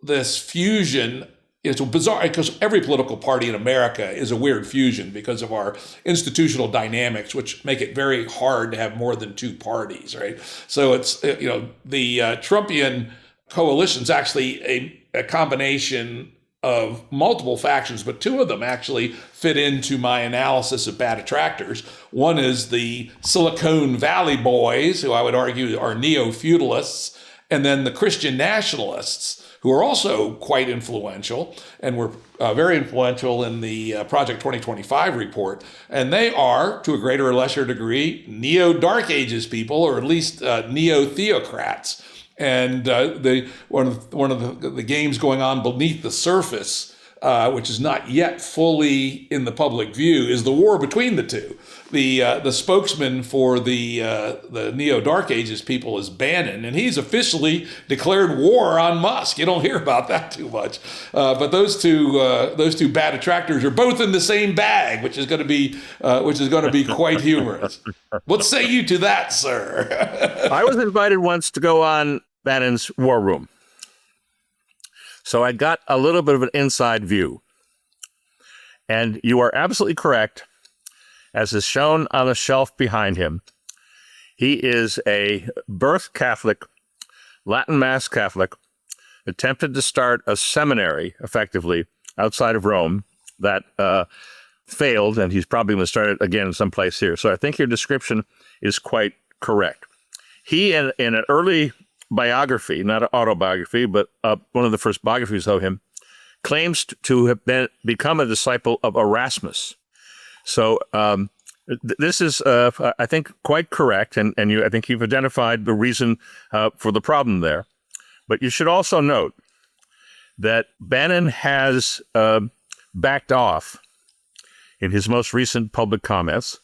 this fusion. It's bizarre because every political party in America is a weird fusion because of our institutional dynamics, which make it very hard to have more than two parties, right? So it's, the Trumpian coalition is actually a combination of multiple factions, but two of them actually fit into my analysis of bad attractors. One is the Silicon Valley boys, who I would argue are neo-feudalists, and then the Christian nationalists, who are also quite influential and were very influential in the Project 2025 report. And they are, to a greater or lesser degree, neo-Dark Ages people, or at least neo-theocrats. And one of the games going on beneath the surface, which is not yet fully in the public view, is the war between the two. The spokesman for the neo-Dark Ages people is Bannon, and he's officially declared war on Musk. You don't hear about that too much, but those two bad attractors are both in the same bag, which is going to be quite humorous. What say you to that, sir? I was invited once to go on Bannon's War Room, so I got a little bit of an inside view. And you are absolutely correct. As is shown on a shelf behind him, he is a birth Catholic, Latin Mass Catholic, attempted to start a seminary, effectively, outside of Rome, that failed, and he's probably going to start it again someplace here. So I think your description is quite correct. He, in an early biography, not an autobiography, but one of the first biographies of him, claims to have become a disciple of Erasmus. So this is, I think, quite correct, and I think you've identified the reason for the problem there. But you should also note that Bannon has backed off in his most recent public comments.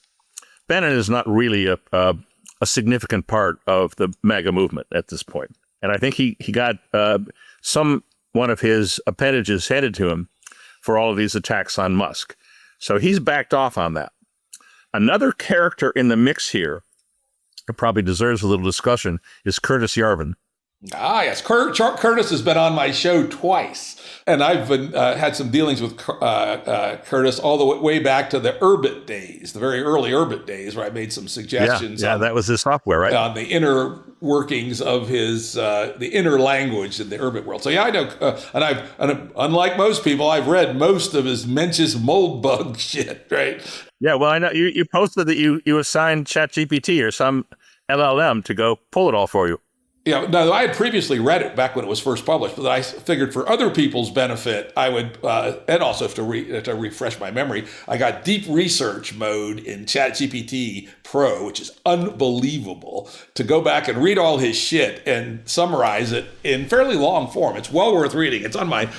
Bannon is not really a significant part of the MAGA movement at this point, and I think he got one of his appendages handed to him for all of these attacks on Musk. So he's backed off on that. Another character in the mix here, who probably deserves a little discussion, is Curtis Yarvin. Ah, yes. Curtis has been on my show twice, and I've been had some dealings with Curtis all the way back to the Urbit days, the very early Urbit days, where I made some suggestions. Yeah, that was his software, right? On the inner workings of his the inner language in the Urbit world. So yeah, I know, and unlike most people, I've read most of his Mencius Moldbug shit, right? Yeah, well, I know you posted that you assigned ChatGPT or some LLM to go pull it all for you. Yeah, no, I had previously read it back when it was first published, but I figured for other people's benefit, I would, and also to refresh my memory, I got deep research mode in ChatGPT Pro, which is unbelievable, to go back and read all his shit and summarize it in fairly long form. It's well worth reading. It's on my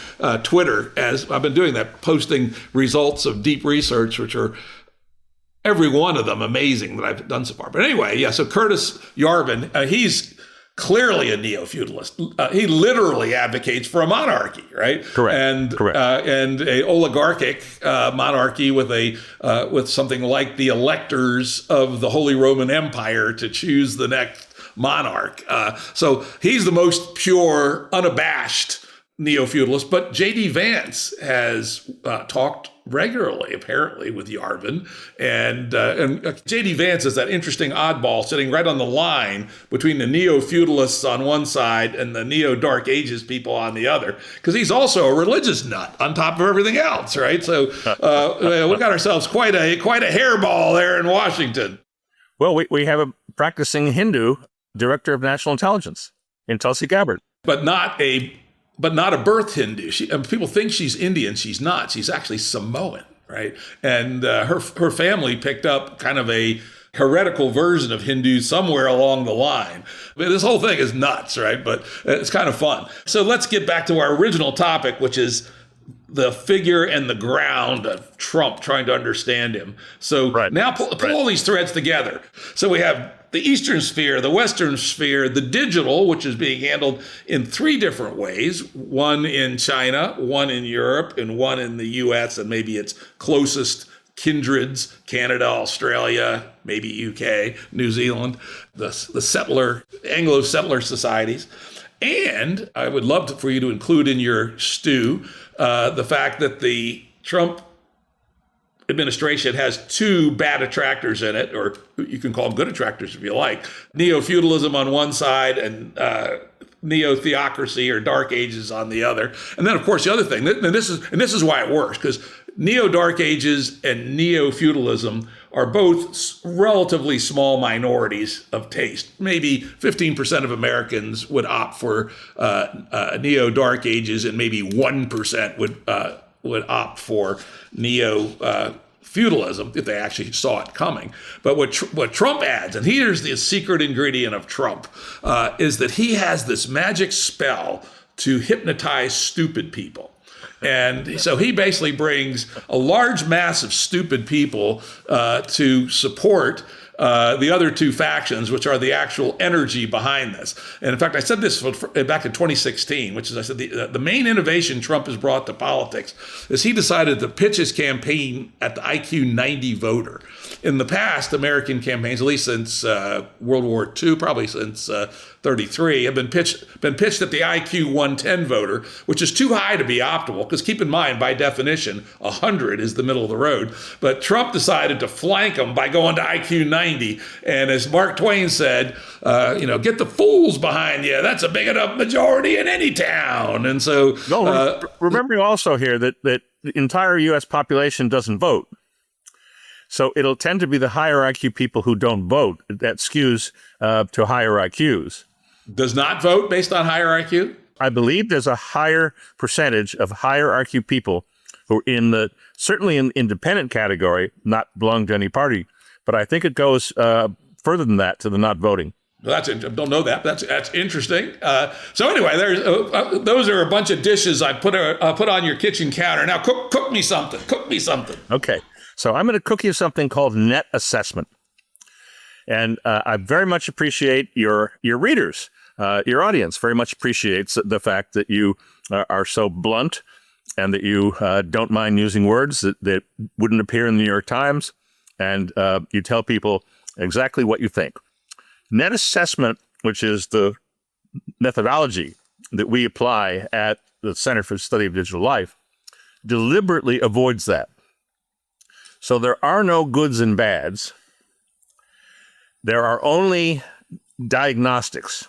Twitter, as I've been doing that, posting results of deep research, which are every one of them amazing that I've done so far. But anyway, yeah, so Curtis Yarvin, he's clearly a neo-feudalist. He literally advocates for a monarchy, right? Correct. And a oligarchic monarchy with something like the electors of the Holy Roman Empire to choose the next monarch. So he's the most pure, unabashed neo-feudalist. But J.D. Vance has talked regularly, apparently, with Yarvin. And J.D. Vance is that interesting oddball sitting right on the line between the neo-feudalists on one side and the neo-Dark Ages people on the other, because he's also a religious nut on top of everything else, right? So we got ourselves quite a hairball there in Washington. Well, we have a practicing Hindu director of national intelligence in Tulsi Gabbard. But not a birth Hindu. People think she's Indian. She's not. She's actually Samoan, right? And her family picked up kind of a heretical version of Hindu somewhere along the line. I mean, this whole thing is nuts, right? But it's kind of fun. So let's get back to our original topic, which is the figure and the ground of Trump, trying to understand him. So now pull all these threads together. So we have the Eastern sphere, the Western sphere, the digital, which is being handled in three different ways, one in China, one in Europe, and one in the US, and maybe its closest kindreds, Canada, Australia, maybe UK, New Zealand, the Anglo-settler societies. And I would love for you to include in your stew the fact that the Trump administration has two bad attractors in it, or you can call them good attractors if you like. Neo-feudalism on one side and neo-theocracy or dark ages on the other. And then, of course, the other thing, and this is why it works, because neo-dark ages and neo-feudalism are both relatively small minorities of taste. Maybe 15% of Americans would opt for neo-dark ages, and maybe 1% would opt for neo-feudalism if they actually saw it coming. But what Trump adds, and here's the secret ingredient of Trump, is that he has this magic spell to hypnotize stupid people. And so he basically brings a large mass of stupid people to support the other two factions, which are the actual energy behind this. And in fact, I said this back in 2016, which is, I said, the main innovation Trump has brought to politics is he decided to pitch his campaign at the IQ 90 voter. In the past, American campaigns, at least since World War II, probably since 33, have been pitched at the IQ 110 voter, which is too high to be optimal, because keep in mind, by definition, 100 is the middle of the road. But Trump decided to flank them by going to IQ 90. And as Mark Twain said, get the fools behind you. That's a big enough majority in any town. And so... remembering also here that the entire U.S. population doesn't vote. So it'll tend to be the higher IQ people who don't vote. That skews to higher IQs. Does not vote based on higher IQ? I believe there's a higher percentage of higher IQ people who are certainly in the independent category, not belong to any party. But I think it goes further than that to the not voting. Well, I don't know that. That's interesting. So anyway, those are a bunch of dishes I put on your kitchen counter. Now cook me something. Cook me something. Okay. So I'm going to cook you something called net assessment. And I very much appreciate your readers, your audience very much appreciates the fact that you are so blunt and that you don't mind using words that wouldn't appear in the New York Times. And you tell people exactly what you think. Net assessment, which is the methodology that we apply at the Center for the Study of Digital Life, deliberately avoids that. So there are no goods and bads. There are only diagnostics.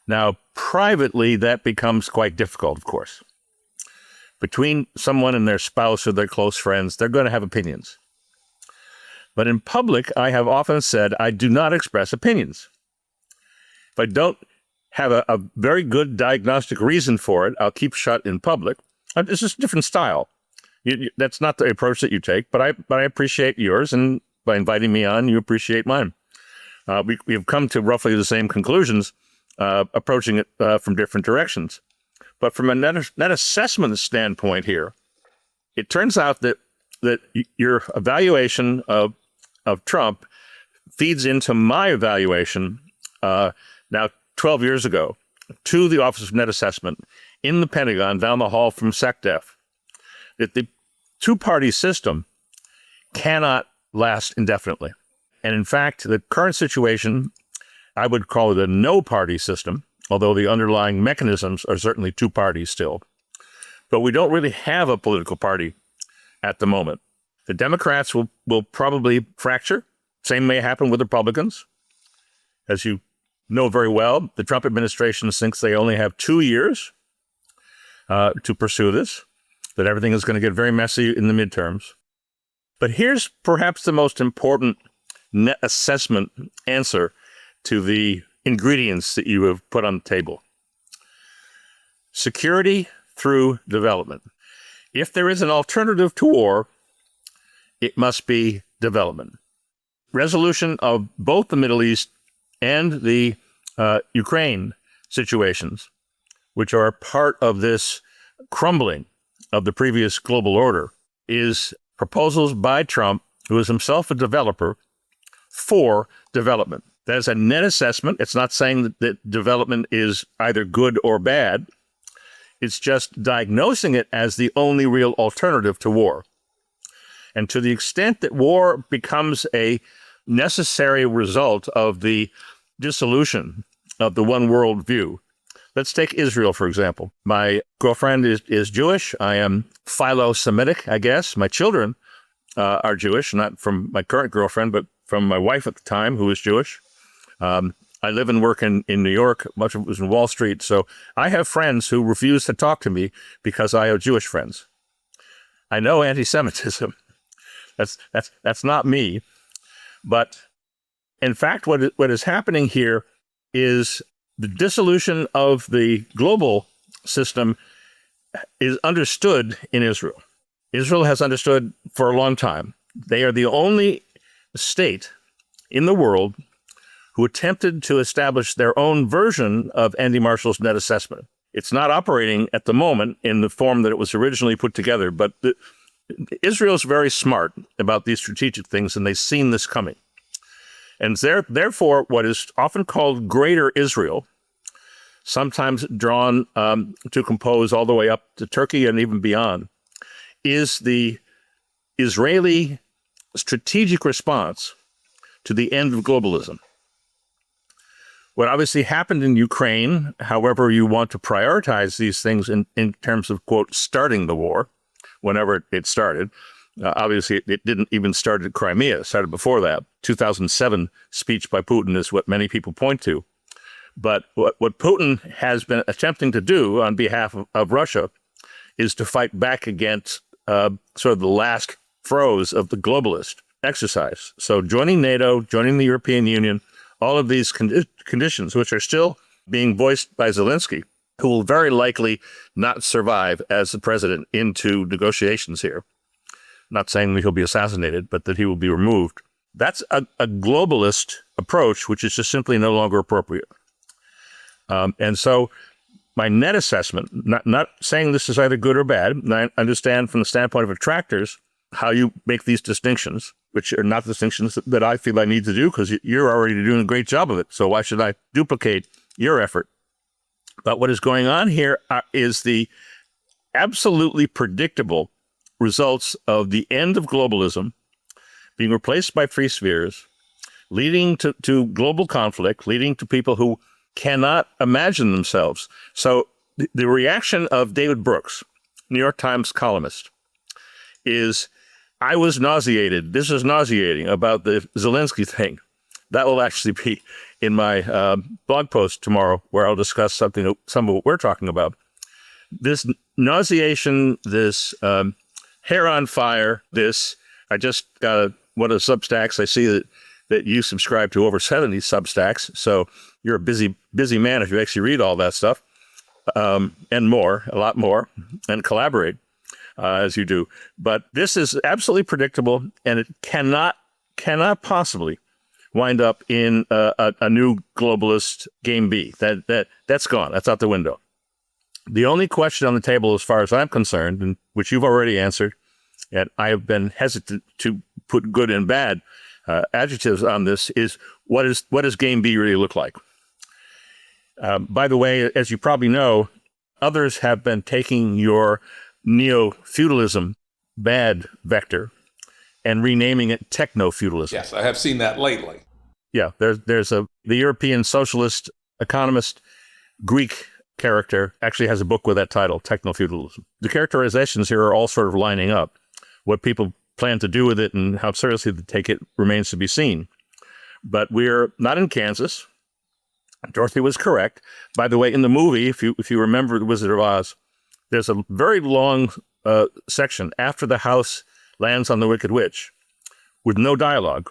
Now, privately, that becomes quite difficult, of course. Between someone and their spouse or their close friends, they're going to have opinions. But in public, I have often said I do not express opinions. If I don't have a very good diagnostic reason for it, I'll keep shut in public. It's just a different style. That's not the approach that you take, but I appreciate yours, and by inviting me on, you appreciate mine. We have come to roughly the same conclusions, approaching it from different directions. But from a net assessment standpoint here, it turns out that your evaluation of Trump feeds into my evaluation now 12 years ago to the Office of Net Assessment in the Pentagon down the hall from SecDef, that the two-party system cannot last indefinitely. And in fact, the current situation, I would call it a no-party system, although the underlying mechanisms are certainly two parties still. But we don't really have a political party at the moment. The Democrats will probably fracture. Same may happen with Republicans. As you know very well, the Trump administration thinks they only have 2 years to pursue this, that everything is going to get very messy in the midterms. But here's perhaps the most important net assessment answer to the ingredients that you have put on the table. Security through development. If there is an alternative to war, it must be development. Resolution of both the Middle East and the Ukraine situations, which are part of this crumbling of the previous global order, is proposals by Trump, who is himself a developer, for development. That is a net assessment. It's not saying that development is either good or bad. It's just diagnosing it as the only real alternative to war. And to the extent that war becomes a necessary result of the dissolution of the one world view. Let's take Israel, for example. My girlfriend is Jewish. I am philo-Semitic, I guess. My children are Jewish, not from my current girlfriend, but from my wife at the time, who was Jewish. I live and work in New York. Much of it was in Wall Street. So I have friends who refuse to talk to me because I have Jewish friends. I know anti-Semitism. That's not me. But in fact, what is happening here is the dissolution of the global system is understood in Israel. Israel has understood for a long time. They are the only state in the world who attempted to establish their own version of Andy Marshall's net assessment. It's not operating at the moment in the form that it was originally put together, but Israel's very smart about these strategic things, and they've seen this coming. And therefore, what is often called Greater Israel, sometimes drawn to compose all the way up to Turkey and even beyond, is the Israeli strategic response to the end of globalism. What obviously happened in Ukraine, however you want to prioritize these things in terms of, quote, starting the war, whenever it started. Obviously, it didn't even start at Crimea. It started before that. 2007 speech by Putin is what many people point to. But what Putin has been attempting to do on behalf of Russia is to fight back against sort of the last throes of the globalist exercise. So joining NATO, joining the European Union, all of these conditions, which are still being voiced by Zelensky, who will very likely not survive as the president into negotiations here. Not saying that he'll be assassinated, but that he will be removed. That's a globalist approach, which is just simply no longer appropriate. And so my net assessment, not saying this is either good or bad, and I understand from the standpoint of attractors how you make these distinctions, which are not distinctions that I feel I need to do because you're already doing a great job of it. So why should I duplicate your effort? But what is going on here is the absolutely predictable results of the end of globalism being replaced by free spheres, leading to global conflict, leading to people who cannot imagine themselves. So the reaction of David Brooks, New York Times columnist, is, I was nauseated. This is nauseating about the Zelensky thing. That will actually be in my blog post tomorrow, where I'll discuss some of what we're talking about. This nauseation, this hair on fire, I just got one of the Substacks. I see that you subscribe to over 70 Substacks. So you're a busy man if you actually read all that stuff and more, a lot more, and collaborate as you do. But this is absolutely predictable, and it cannot possibly wind up in a new globalist GameB. That's gone. That's out the window. The only question on the table, as far as I'm concerned, and which you've already answered, and I have been hesitant to put good and bad adjectives on this, is what does GameB really look like? By the way, as you probably know, others have been taking your neo-feudalism bad vector and renaming it techno-feudalism. Yes, I have seen that lately. Yeah, there's the European socialist economist, Greek character, actually has a book with that title, Techno-Feudalism. The characterizations here are all sort of lining up. What people plan to do with it and how seriously they take it remains to be seen. But we're not in Kansas. Dorothy was correct. By the way, in the movie, if you remember The Wizard of Oz, there's a very long section after the house lands on the Wicked Witch with no dialogue.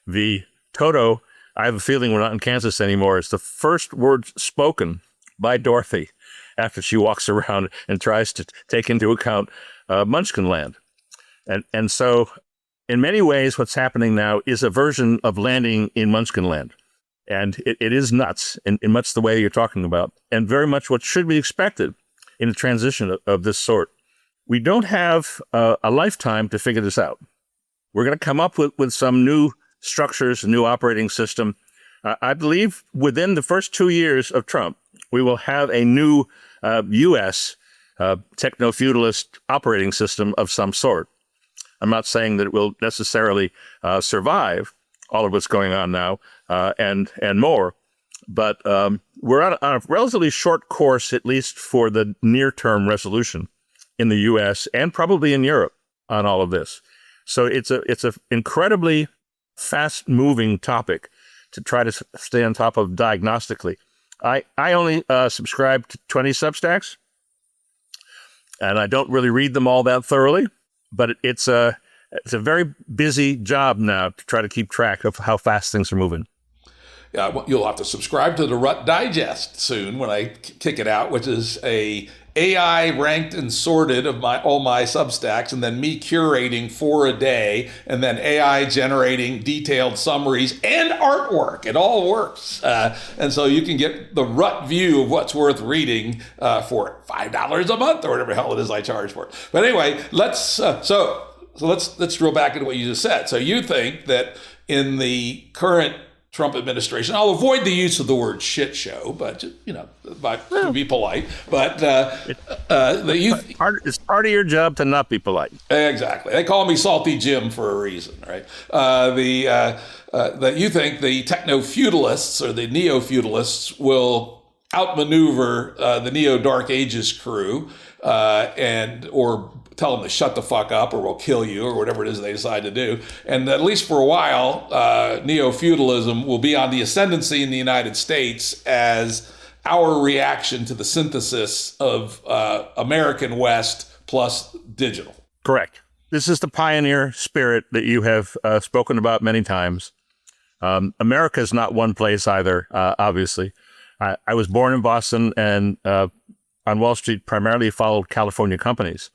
The Toto, I have a feeling we're not in Kansas anymore, is the first word spoken by Dorothy after she walks around and tries to take into account Munchkin Land. And so in many ways, what's happening now is a version of landing in Munchkin Land. And it is nuts in much the way you're talking about, and very much what should be expected in a transition of this sort. We don't have a lifetime to figure this out. We're going to come up with some new structures, a new operating system. I believe within the first 2 years of Trump, we will have a new U.S. Techno-feudalist operating system of some sort. I'm not saying that it will necessarily survive all of what's going on now and more, But we're on a relatively short course, at least for the near-term resolution in the U.S. and probably in Europe on all of this. So it's a incredibly fast-moving topic to try to stay on top of diagnostically. I only subscribe to 20 Substacks, and I don't really read them all that thoroughly, but it's a very busy job now to try to keep track of how fast things are moving. Yeah, well, you'll have to subscribe to the Rut Digest soon when I kick it out, which is a AI ranked and sorted of all my Substacks, and then me curating 4 a day, and then AI generating detailed summaries and artwork. It all works, and so you can get the Rut view of what's worth reading for $5 a month or whatever the hell it is I charge for it. But anyway, let's drill back into what you just said. So you think that in the current Trump administration, I'll avoid the use of the word shit show, but to be polite. But it's part of your job to not be polite. Exactly. They call me Salty Jim for a reason, right? That you think the techno-feudalists or the neo-feudalists will outmaneuver the neo-Dark Ages crew or tell them to shut the fuck up or we'll kill you or whatever it is they decide to do. And at least for a while, neo-feudalism will be on the ascendancy in the United States as our reaction to the synthesis of American West plus digital. Correct. This is the pioneer spirit that you have spoken about many times. America is not one place either, obviously. I was born in Boston and on Wall Street primarily followed California companies.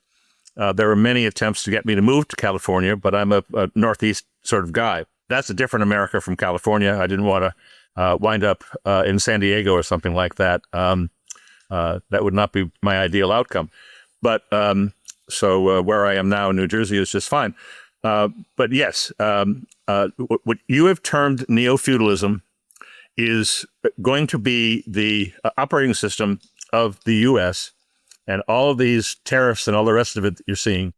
There were many attempts to get me to move to California, but I'm a Northeast sort of guy. That's a different America from California. I didn't want to wind up in San Diego or something like that. That would not be my ideal outcome. But so where I am now in New Jersey is just fine. But yes, what you have termed neo-feudalism is going to be the operating system of the U.S., and all of these tariffs and all the rest of it that you're seeing,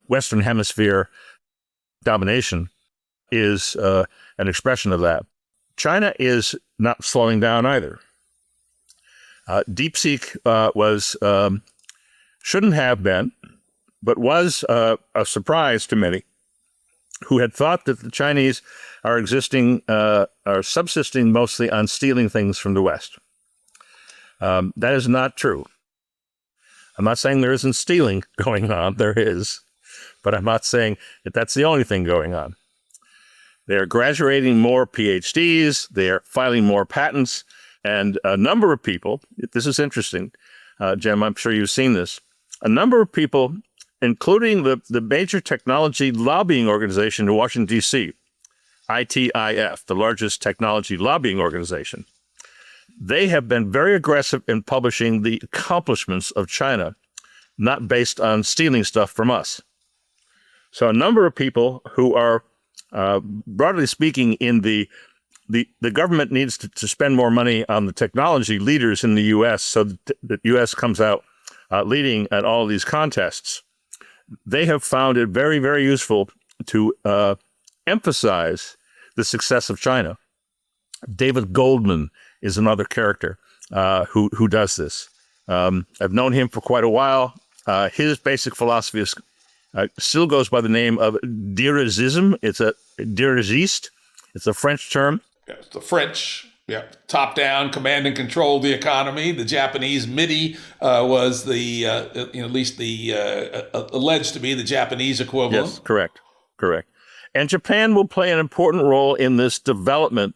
Western Hemisphere domination is an expression of that. China is not slowing down either. DeepSeek shouldn't have been, but was a surprise to many who had thought that the Chinese are subsisting mostly on stealing things from the West. That is not true. I'm not saying there isn't stealing going on. There is. But I'm not saying that that's the only thing going on. They're graduating more PhDs. They're filing more patents. And a number of people, this is interesting, Jim, I'm sure you've seen this. A number of people, including the major technology lobbying organization in Washington, D.C., ITIF, the largest technology lobbying organization, they have been very aggressive in publishing the accomplishments of China, not based on stealing stuff from us. So a number of people who are, broadly speaking, in the government needs to spend more money on the technology leaders in the U.S. so that the U.S. comes out leading at all of these contests. They have found it very, very useful to emphasize the success of China. David Goldman is another character who does this. I've known him for quite a while. His basic philosophy is, still goes by the name of dirigism. It's a dirigiste. It's a French term. Yeah, it's the French, top down, command and control the economy. The Japanese MIDI was the at least the alleged to be the Japanese equivalent. Yes, correct. And Japan will play an important role in this development.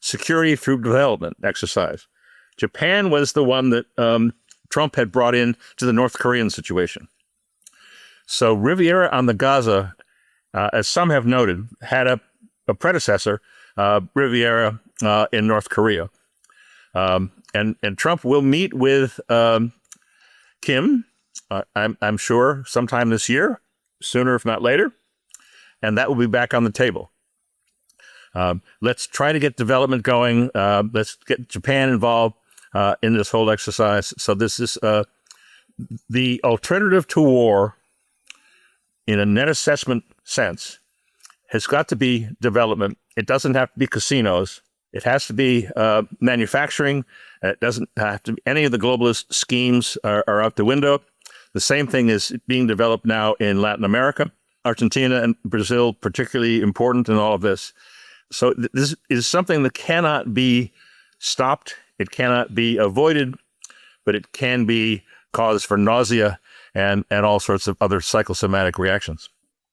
Security through development exercise. Japan was the one that Trump had brought in to the North Korean situation. So Riviera on the Gaza, as some have noted, had a predecessor, Riviera in North Korea. And Trump will meet with Kim, I'm sure, sometime this year, sooner if not later, and that will be back on the table. Let's try to get development going. Let's get Japan involved in this whole exercise. So this is the alternative to war in a net assessment sense has got to be development. It doesn't have to be casinos. It has to be manufacturing. It doesn't have to be, any of the globalist schemes are out the window. The same thing is being developed now in Latin America. Argentina and Brazil, particularly important in all of this. So this is something that cannot be stopped. It cannot be avoided, but it can be cause for nausea and all sorts of other psychosomatic reactions.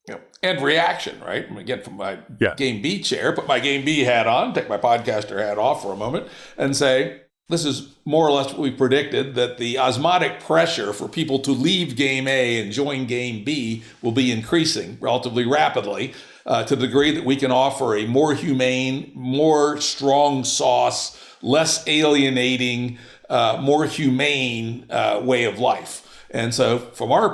Yeah. And reaction, right? I'm going to get from my GameB chair, put my GameB hat on, take my podcaster hat off for a moment, and say, this is more or less what we predicted, that the osmotic pressure for people to leave Game A and join Game B will be increasing relatively rapidly to the degree that we can offer a more humane, more strong sauce, less alienating, more humane way of life. And so from our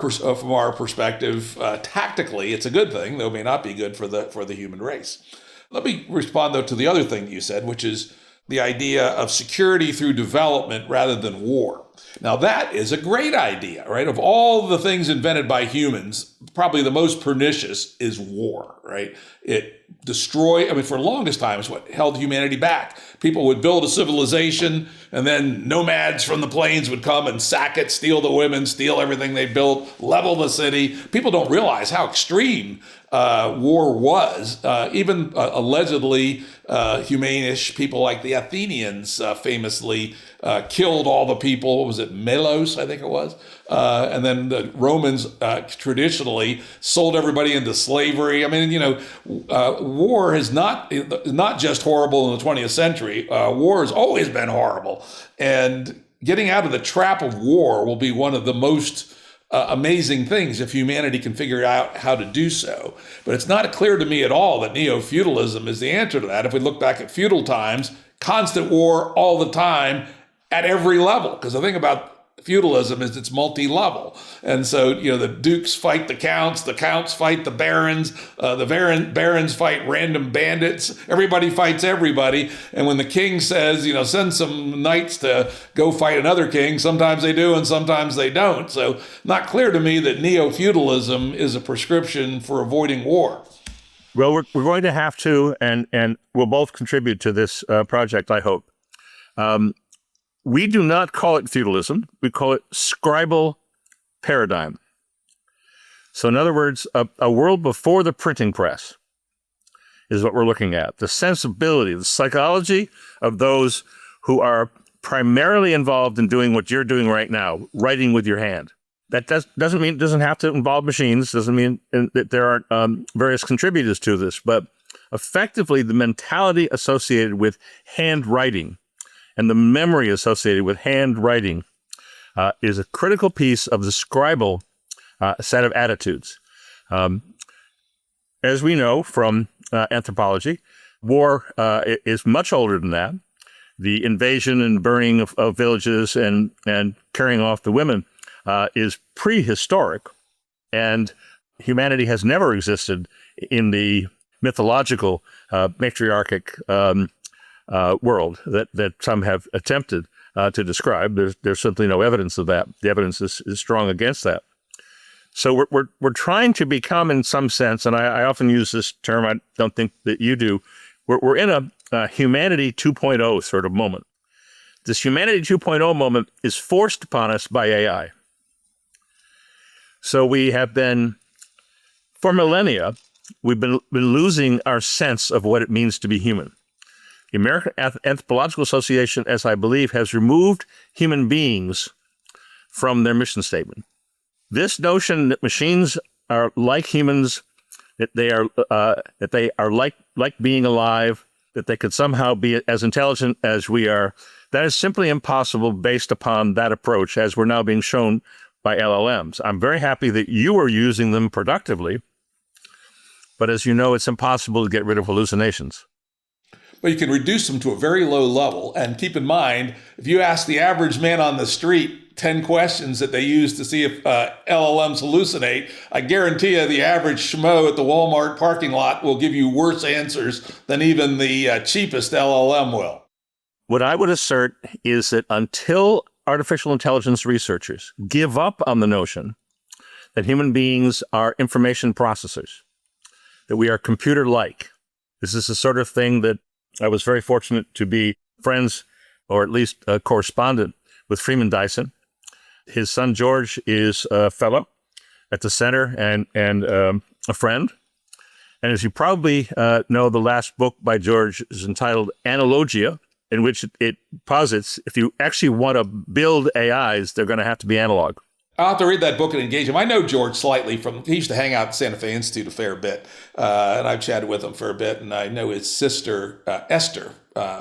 perspective, tactically, it's a good thing, though it may not be good for the human race. Let me respond, though, to the other thing you said, which is the idea of security through development rather than war. Now, that is a great idea, right? Of all the things invented by humans, probably the most pernicious is war, right? It destroyed, for the longest time, it's what held humanity back. People would build a civilization, and then nomads from the plains would come and sack it, steal the women, steal everything they built, level the city. People don't realize how extreme war was. Even allegedly humane-ish people like the Athenians famously killed all the people. What was it, Melos, I think it was? And then the Romans traditionally sold everybody into slavery. War is not just horrible in the 20th century. War has always been horrible. And getting out of the trap of war will be one of the most amazing things if humanity can figure out how to do so. But it's not clear to me at all that neo-feudalism is the answer to that. If we look back at feudal times, constant war all the time at every level. Because the thing about feudalism is it's multi-level. And so, the dukes fight the counts fight the barons, the barons fight random bandits, everybody fights everybody. And when the king says, send some knights to go fight another king, sometimes they do and sometimes they don't. So not clear to me that neo-feudalism is a prescription for avoiding war. Well, we're going to have to, and we'll both contribute to this project, I hope. We do not call it feudalism. We call it scribal paradigm. So in other words, a world before the printing press is what we're looking at. The sensibility, the psychology of those who are primarily involved in doing what you're doing right now, writing with your hand. That doesn't mean it doesn't have to involve machines, doesn't mean that there aren't various contributors to this, but effectively the mentality associated with handwriting and the memory associated with handwriting is a critical piece of the scribal set of attitudes. As we know from anthropology, war is much older than that. The invasion and burning of villages and carrying off the women is prehistoric, and humanity has never existed in the mythological matriarchic world that some have attempted to describe. There's simply no evidence of that. The evidence is strong against that. So we're trying to become, in some sense, and I often use this term, I don't think that you do, we're in a humanity 2.0 sort of moment. This humanity 2.0 moment is forced upon us by AI. So we have been, for millennia, we've been losing our sense of what it means to be human. The American Anthropological Association, as I believe, has removed human beings from their mission statement. This notion that machines are like humans, that they are like being alive, that they could somehow be as intelligent as we are, that is simply impossible based upon that approach, as we're now being shown by LLMs. I'm very happy that you are using them productively, but as you know, it's impossible to get rid of hallucinations. But you can reduce them to a very low level. And keep in mind, if you ask the average man on the street 10 questions that they use to see if LLMs hallucinate, I guarantee you the average schmo at the Walmart parking lot will give you worse answers than even the cheapest LLM will. What I would assert is that until artificial intelligence researchers give up on the notion that human beings are information processors, that we are computer-like, this is the sort of thing that I was very fortunate to be friends, or at least a correspondent, with Freeman Dyson. His son George is a fellow at the center and a friend. And as you probably know, the last book by George is entitled Analogia, in which it posits if you actually want to build AIs, they're going to have to be analog. I'll have to read that book and engage him. I know George slightly he used to hang out at Santa Fe Institute a fair bit, and I've chatted with him for a bit, and I know his sister, Esther,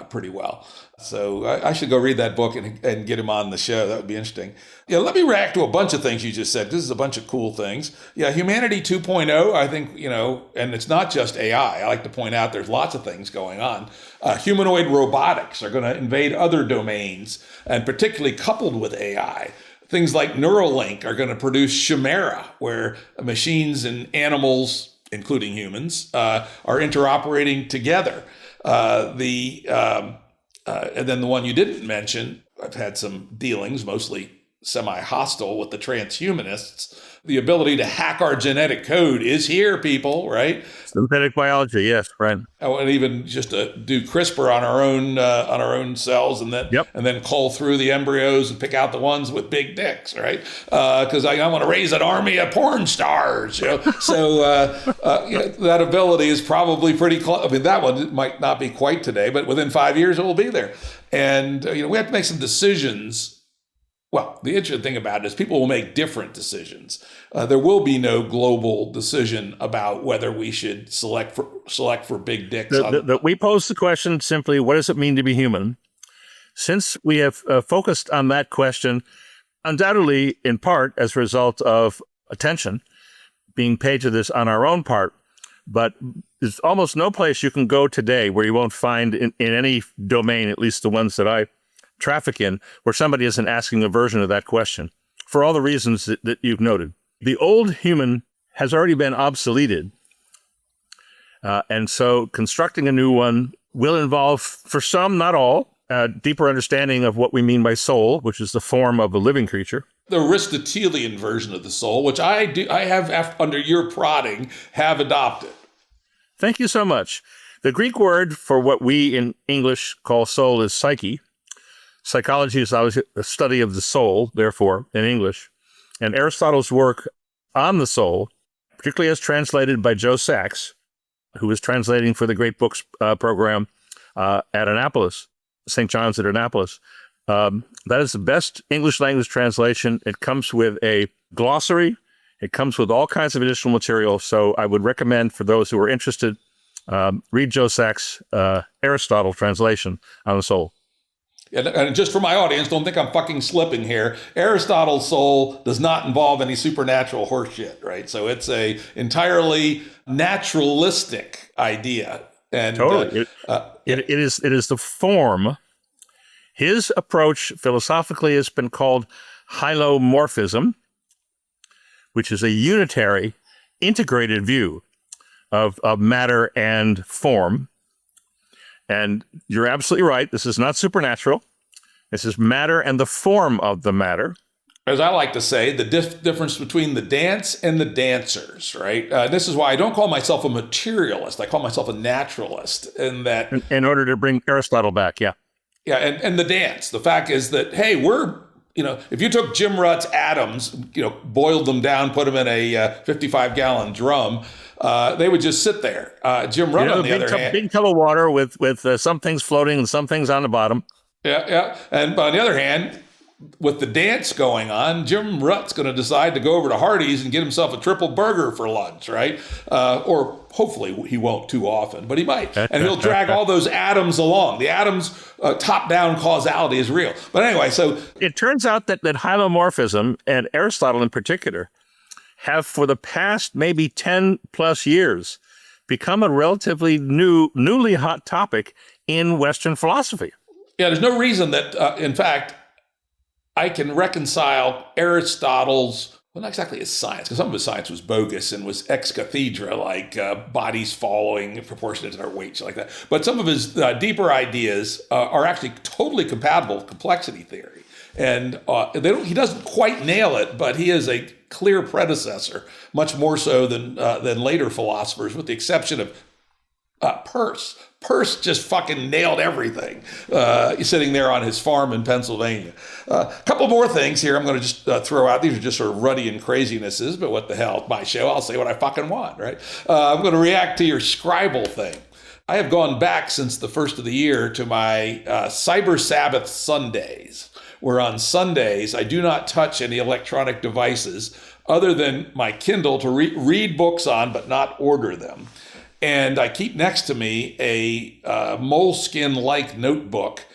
pretty well. So I should go read that book and get him on the show. That would be interesting. Yeah, let me react to a bunch of things you just said. This is a bunch of cool things. Yeah, Humanity 2.0, I think, and it's not just AI. I like to point out there's lots of things going on. Humanoid robotics are going to invade other domains, and particularly coupled with AI. Things like Neuralink are going to produce chimera, where machines and animals, including humans, are interoperating together. And then the one you didn't mention, I've had some dealings, mostly semi-hostile, with the transhumanists. The ability to hack our genetic code is here, people, right? Synthetic biology, yes, right. Oh, and even just to do CRISPR on our own cells, and then cull through the embryos and pick out the ones with big dicks, right? Because I want to raise an army of porn stars. So that ability is probably pretty close. I mean, that one might not be quite today, but within 5 years it will be there. And we have to make some decisions. Well, the interesting thing about it is people will make different decisions. There will be no global decision about whether we should select for big dicks. We pose the question simply, what does it mean to be human? Since we have focused on that question, undoubtedly in part as a result of attention being paid to this on our own part, but there's almost no place you can go today where you won't find in any domain, at least the ones that I traffic in, where somebody isn't asking a version of that question for all the reasons that you've noted. The old human has already been obsoleted. And so constructing a new one will involve, for some, not all, a deeper understanding of what we mean by soul, which is the form of a living creature. The Aristotelian version of the soul, which I have under your prodding, have adopted. Thank you so much. The Greek word for what we in English call soul is psyche. Psychology is always a study of the soul, therefore, in English. And Aristotle's work on the soul, particularly as translated by Joe Sachs, who was translating for the Great Books program at Annapolis, St. John's at Annapolis, that is the best English language translation. It comes with a glossary. It comes with all kinds of additional material. So I would recommend for those who are interested, read Joe Sachs' Aristotle translation on the soul. And just for my audience, don't think I'm fucking slipping here. Aristotle's soul does not involve any supernatural horseshit, right? So it's a entirely naturalistic idea. And totally, it is the form. His approach philosophically has been called hylomorphism, which is a unitary, integrated view of matter and form. And you're absolutely right. This is not supernatural. This is matter and the form of the matter. As I like to say, the difference between the dance and the dancers, right? This is why I don't call myself a materialist. I call myself a naturalist. In that, in order to bring Aristotle back, yeah. Yeah, and the dance. The fact is that, hey, if you took Jim Rutt's atoms, boiled them down, put them in a 55-gallon drum, they would just sit there. Jim Rutt, on the other hand, big tub of water with some things floating and some things on the bottom. Yeah. And on the other hand, with the dance going on, Jim Rutt's going to decide to go over to Hardee's and get himself a triple burger for lunch, right? Or hopefully he won't too often, but he might. And he'll drag all those atoms along. The atoms, top-down causality is real. But anyway, so it turns out that hylomorphism, and Aristotle in particular, have for the past maybe 10 plus years become a relatively newly hot topic in Western philosophy. Yeah, there's no reason that, in fact, I can reconcile Aristotle's, well, not exactly his science, because some of his science was bogus and was ex cathedra, like bodies following proportionate to their weight, like that. But some of his deeper ideas are actually totally compatible with complexity theory. And he doesn't quite nail it, but he is a clear predecessor, much more so than later philosophers, with the exception of Peirce. Peirce just fucking nailed everything. Sitting there on his farm in Pennsylvania. A couple more things here I'm going to just throw out. These are just sort of Ruttian crazinesses, but what the hell? It's my show. I'll say what I fucking want, right? I'm going to react to your scribal thing. I have gone back since the first of the year to my Cyber Sabbath Sundays, where on Sundays I do not touch any electronic devices other than my Kindle to read books on, but not order them. And I keep next to me a moleskin-like notebook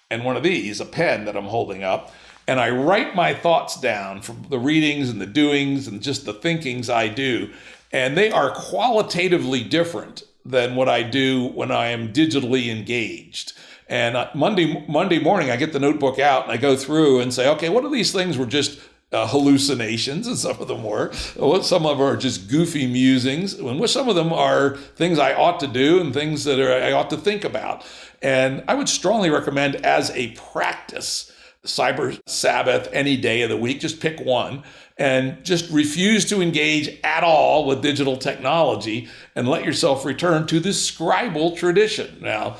and one of these, a pen that I'm holding up, and I write my thoughts down from the readings and the doings and just the thinkings I do. And they are qualitatively different than what I do when I am digitally engaged. And Monday morning, I get the notebook out and I go through and say, okay, what of these things were just hallucinations, and some of them were. Some of them are just goofy musings, and some of them are things I ought to do and things that I ought to think about. And I would strongly recommend as a practice, Cyber Sabbath any day of the week, just pick one and just refuse to engage at all with digital technology and let yourself return to the scribal tradition. Now,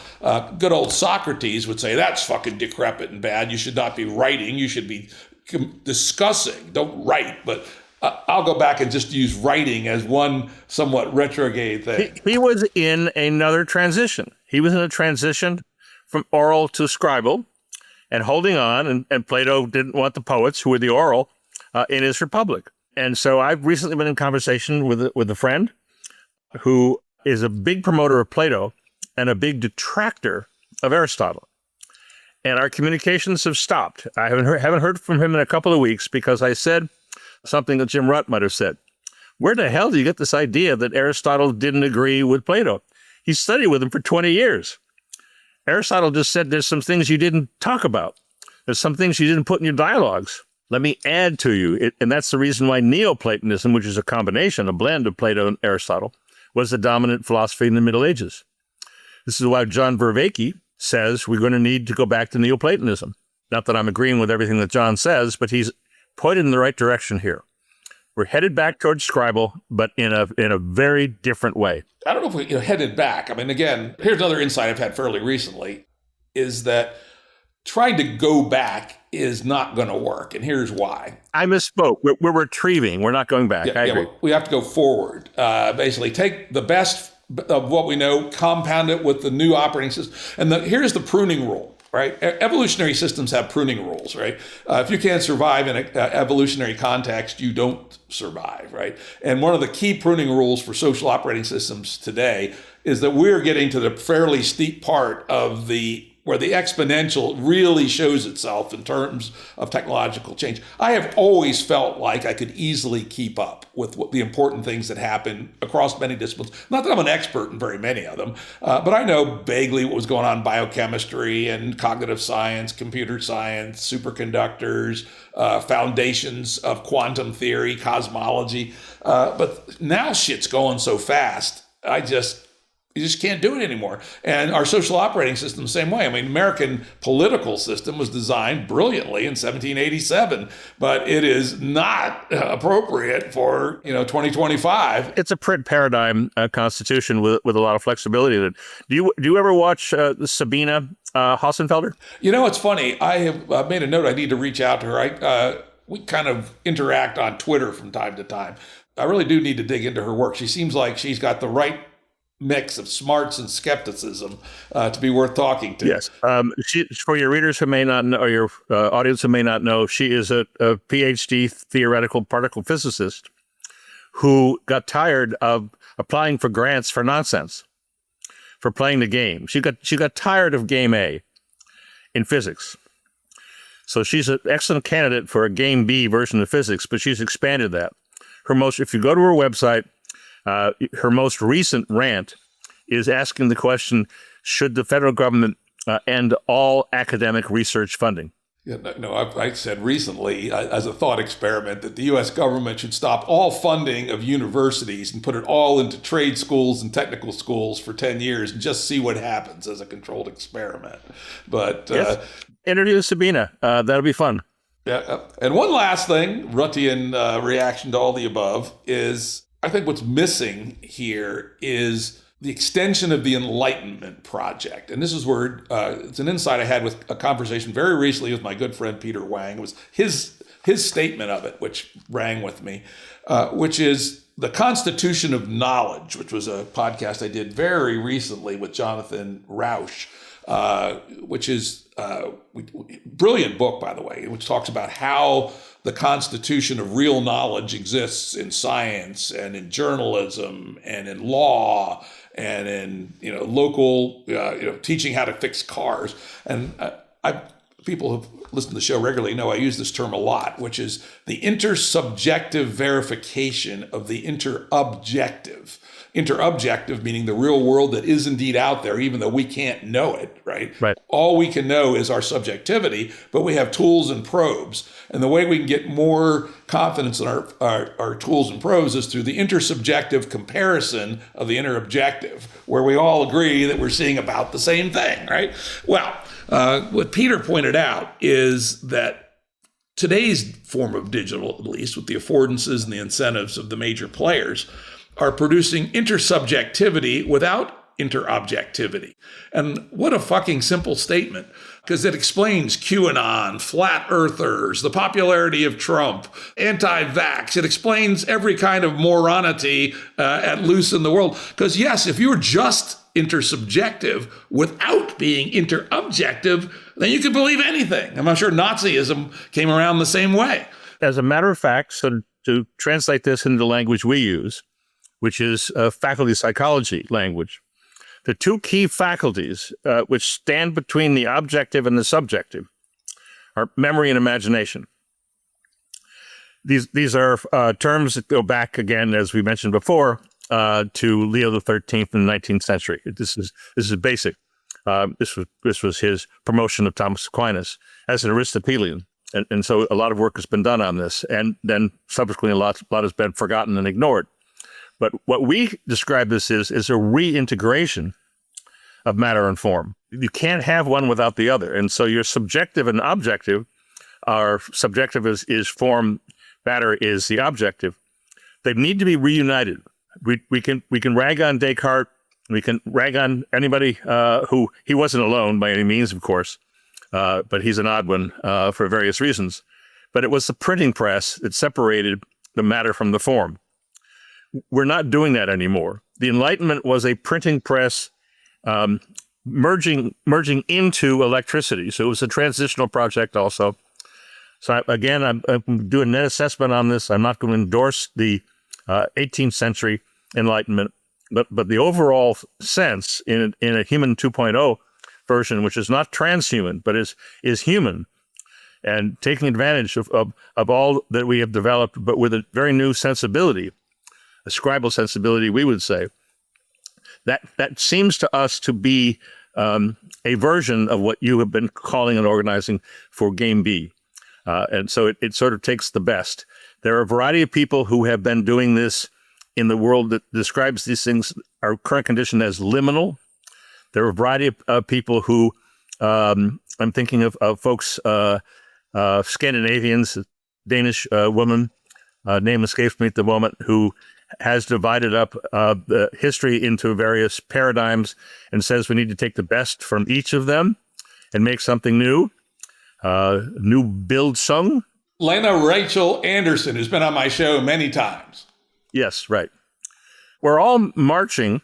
good old Socrates would say that's fucking decrepit and bad. You should not be writing. You should be discussing. Don't write. But I'll go back and just use writing as one somewhat retrograde thing. He was in another transition. He was in a transition from oral to scribal and holding on. And Plato didn't want the poets, who were the oral, in his republic. And so I've recently been in conversation with a friend who is a big promoter of Plato and a big detractor of Aristotle. And our communications have stopped. I haven't heard from him in a couple of weeks because I said something that Jim Rutt might have said. Where the hell do you get this idea that Aristotle didn't agree with Plato? He studied with him for 20 years. Aristotle just said there's some things you didn't talk about. There's some things you didn't put in your dialogues. Let me add to you, and that's the reason why Neoplatonism, which is a combination, a blend of Plato and Aristotle, was the dominant philosophy in the Middle Ages. This is why John Vervaeke says we're going to need to go back to Neoplatonism. Not that I'm agreeing with everything that John says, but he's pointed in the right direction here. We're headed back towards scribal, but in a very different way. I don't know if we're headed back. I mean, again, here's another insight I've had fairly recently, is that trying to go back is not going to work. And here's why. I misspoke. We're retrieving. We're not going back. I agree. We have to go forward. Basically, take the best of what we know, compound it with the new operating system. And here's the pruning rule, right? Evolutionary systems have pruning rules, right? If you can't survive in an evolutionary context, you don't survive, right? And one of the key pruning rules for social operating systems today is that we're getting to the fairly steep part of where the exponential really shows itself in terms of technological change. I have always felt like I could easily keep up with the important things that happen across many disciplines. Not that I'm an expert in very many of them, but I know vaguely what was going on in biochemistry and cognitive science, computer science, superconductors, foundations of quantum theory, cosmology. But now shit's going so fast, you just can't do it anymore. And our social operating system, the same way. I mean, American political system was designed brilliantly in 1787, but it is not appropriate for 2025. It's a print paradigm constitution with a lot of flexibility. Do you ever watch Sabina Hossenfelder? It's funny. I have made a note. I need to reach out to her. We kind of interact on Twitter from time to time. I really do need to dig into her work. She seems like she's got the right mix of smarts and skepticism to be worth talking to. Yes. For your readers who may not know, or your audience who may not know, she is a PhD theoretical particle physicist who got tired of applying for grants for nonsense, for playing the game. She got tired of game A in physics. So she's an excellent candidate for a GameB version of physics, but she's expanded that. If you go to her website, her most recent rant is asking the question, should the federal government end all academic research funding? Yeah, no, I said recently, as a thought experiment, that the U.S. government should stop all funding of universities and put it all into trade schools and technical schools for 10 years and just see what happens as a controlled experiment. But yes. Interview Sabina. That'll be fun. Yeah. And one last thing, Ruttian reaction to all the above is, I think what's missing here is the extension of the Enlightenment project. And this is where it's an insight I had with a conversation very recently with my good friend Peter Wang. It was his statement of it, which rang with me, which is the Constitution of Knowledge, which was a podcast I did very recently with Jonathan Rauch, which is a brilliant book, by the way, which talks about how the constitution of real knowledge exists in science and in journalism and in law and in local teaching how to fix cars. And people who've listened to the show regularly know I use this term a lot, which is the intersubjective verification of the interobjective. Interobjective meaning the real world that is indeed out there, even though we can't know it, right? Right. All we can know is our subjectivity, but we have tools and probes. And the way we can get more confidence in our tools and probes is through the intersubjective comparison of the interobjective, where we all agree that we're seeing about the same thing, right? Well, what Peter pointed out is that today's form of digital, at least with the affordances and the incentives of the major players, are producing intersubjectivity without interobjectivity. And what a fucking simple statement, because it explains QAnon, flat earthers, the popularity of Trump, anti-vax. It explains every kind of moronity at loose in the world. Because yes, if you're just intersubjective without being interobjective, then you can believe anything. I'm sure Nazism came around the same way. As a matter of fact, so to translate this into the language we use, which is faculty psychology language, the two key faculties which stand between the objective and the subjective are memory and imagination. These are terms that go back again, as we mentioned before, to Leo XIII in the 19th century. This is basic. This was his promotion of Thomas Aquinas as an Aristotelian, and so a lot of work has been done on this, and then subsequently a lot has been forgotten and ignored. But what we describe this is a reintegration of matter and form. You can't have one without the other. And so your subjective and objective are subjective is form, matter is the objective. They need to be reunited. We can rag on Descartes. We can rag on anybody who he wasn't alone by any means, of course, but he's an odd one for various reasons. But it was the printing press that separated the matter from the form. We're not doing that anymore. The Enlightenment was a printing press merging into electricity. So it was a transitional project also. So I'm doing a net assessment on this. I'm not going to endorse the 18th century Enlightenment, but the overall sense in a human 2.0 version, which is not transhuman, but is human, and taking advantage of all that we have developed, but with a very new sensibility, a scribal sensibility, we would say, that seems to us to be a version of what you have been calling and organizing for GameB. And so it sort of takes the best. There are a variety of people who have been doing this in the world that describes these things, our current condition, as liminal. There are a variety of people who, I'm thinking of folks, Scandinavians, Danish woman, name escapes me at the moment, who has divided up the history into various paradigms and says we need to take the best from each of them and make something new. New build sung. Lena Rachel Anderson, who's been on my show many times. Yes, right. We're all marching,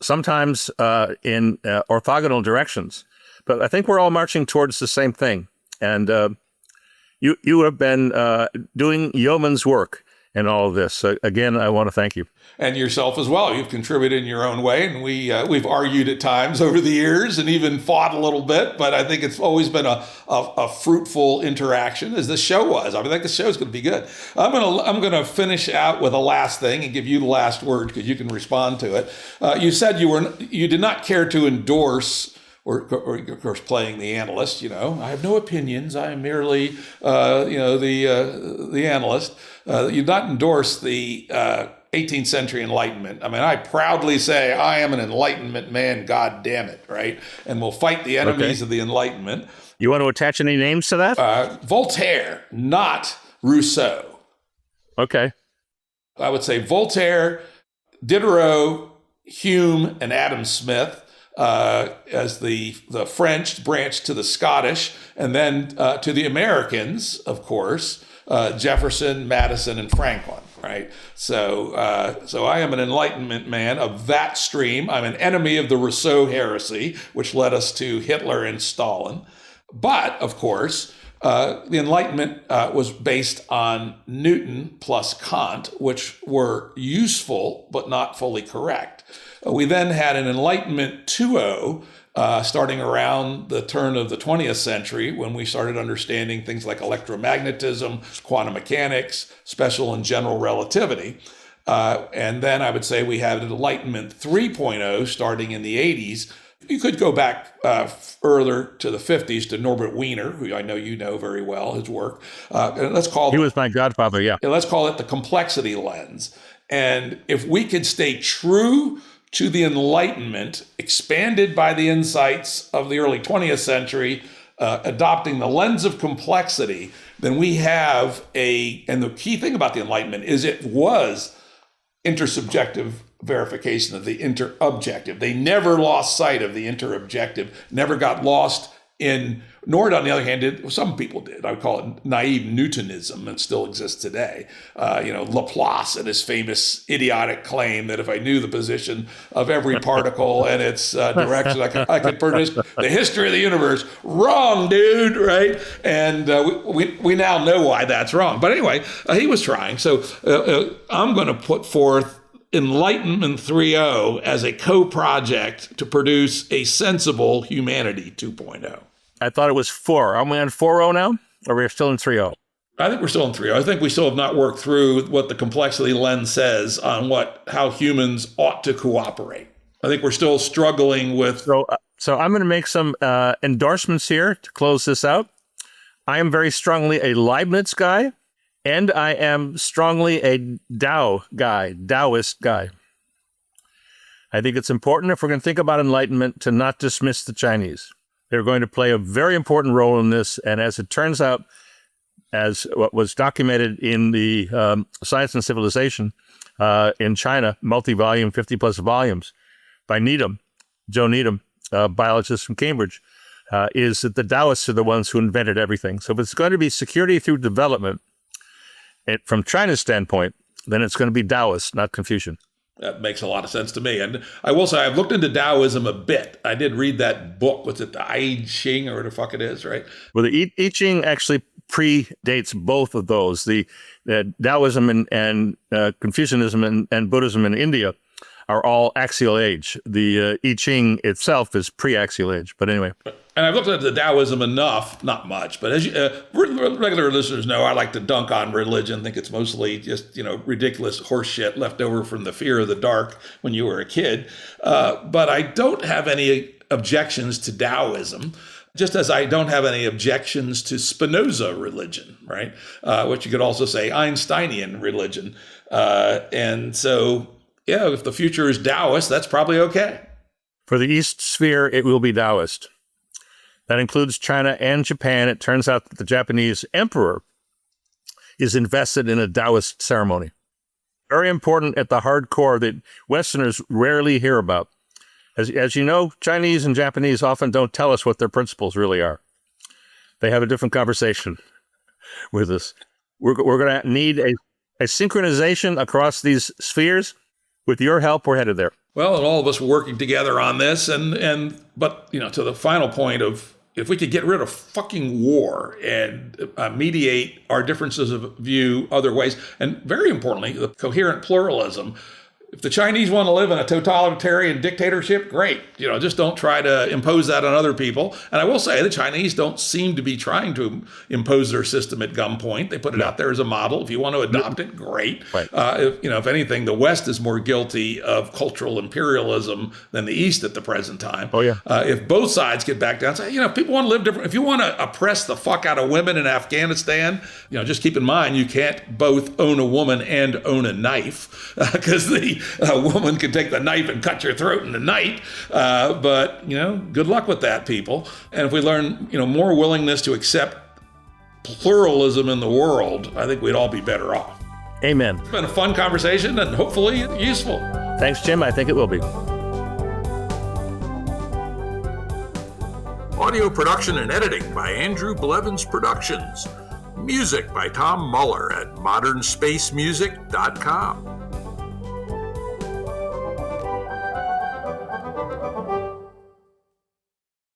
sometimes in orthogonal directions, but I think we're all marching towards the same thing. And you have been doing yeoman's work in all of this. So again, I want to thank you. And yourself as well. You've contributed in your own way, and we've argued at times over the years and even fought a little bit, but I think it's always been a fruitful interaction, as this show was. I think the show's going to be good. I'm going to finish out with a last thing and give you the last word, because you can respond to it. You said you did not care to endorse, or of course playing the analyst. I have no opinions. I am merely the analyst. You did not endorse the 18th century Enlightenment. I mean, I proudly say I am an Enlightenment man, God damn it, right? And we'll fight the enemies of the Enlightenment. You want to attach any names to that? Voltaire, not Rousseau. Okay. I would say Voltaire, Diderot, Hume and Adam Smith as the French branch to the Scottish, and then to the Americans, of course, Jefferson, Madison, and Franklin. Right. So I am an Enlightenment man of that stream. I'm an enemy of the Rousseau heresy, which led us to Hitler and Stalin. But, of course, the Enlightenment was based on Newton plus Kant, which were useful but not fully correct. We then had an Enlightenment 2.0 starting around the turn of the 20th century, when we started understanding things like electromagnetism, quantum mechanics, special and general relativity. And then I would say we had an Enlightenment 3.0 starting in the 80s. You could go back further to the 50s to Norbert Wiener, who I know you know very well, his work. And he was my godfather, yeah. Let's call it the complexity lens. And if we could stay true to the Enlightenment, expanded by the insights of the early 20th century, adopting the lens of complexity, then we have and the key thing about the Enlightenment is it was intersubjective verification of the interobjective. They never lost sight of the interobjective, never got lost in, nor on the other hand, some people did. I would call it naive Newtonism, and still exists today. Laplace and his famous idiotic claim that if I knew the position of every particle and its direction, I could predict the history of the universe. Wrong, dude, right? And we now know why that's wrong. But anyway, he was trying. So I'm going to put forth Enlightenment 3.0 as a co-project to produce a sensible humanity 2.0. I thought it was 4. Are we on 4.0 now? Or are we still in 3.0? I think we're still in 3.0. I think we still have not worked through what the complexity lens says on how humans ought to cooperate. I think we're still struggling with... So I'm going to make some endorsements here to close this out. I am very strongly a Leibniz guy, and I am strongly a Taoist guy. I think it's important, if we're going to think about Enlightenment, to not dismiss the Chinese. They're going to play a very important role in this. And as it turns out, as what was documented in the Science and Civilization in China, multi-volume, 50-plus volumes, by Joe Needham, biologist from Cambridge, is that the Taoists are the ones who invented everything. So if it's going to be security through development, from China's standpoint, then it's going to be Taoist, not Confucian. That makes a lot of sense to me. And I will say I've looked into Taoism a bit. I did read that book. What's it, the I Ching or whatever the fuck it is, right? Well, the I Ching actually predates both of those. The Taoism and Confucianism and Buddhism in India are all axial age. The I Ching itself is pre-axial age. But anyway. And I've looked at the Taoism enough, not much, but as regular listeners know, I like to dunk on religion. Think it's mostly just, ridiculous horse shit left over from the fear of the dark when you were a kid. But I don't have any objections to Taoism, just as I don't have any objections to Spinoza religion, right? Which you could also say Einsteinian religion. And so, yeah, if the future is Taoist, that's probably okay. For the East sphere, it will be Taoist. That includes China and Japan. It turns out that the Japanese emperor is invested in a Taoist ceremony. Very important at the hardcore that Westerners rarely hear about. As you know, Chinese and Japanese often don't tell us what their principles really are. They have a different conversation with us. We're going to need a synchronization across these spheres. With your help, we're headed there. Well, and all of us were working together on this, but to the final point of, if we could get rid of fucking war and mediate our differences of view other ways, and very importantly, the coherent pluralism. If the Chinese want to live in a totalitarian dictatorship, great. Just don't try to impose that on other people. And I will say the Chinese don't seem to be trying to impose their system at gunpoint. They put it out there as a model. If you want to adopt it, great. Right. If anything, the West is more guilty of cultural imperialism than the East at the present time. Oh, yeah. If both sides get back down, say, if people want to live different, if you want to oppress the fuck out of women in Afghanistan, just keep in mind, you can't both own a woman and own a knife, because a woman can take the knife and cut your throat in the night. But, good luck with that, people. And if we learn, more willingness to accept pluralism in the world, I think we'd all be better off. Amen. It's been a fun conversation and hopefully useful. Thanks, Jim. I think it will be. Audio production and editing by Andrew Blevins Productions. Music by Tom Muller at modernspacemusic.com.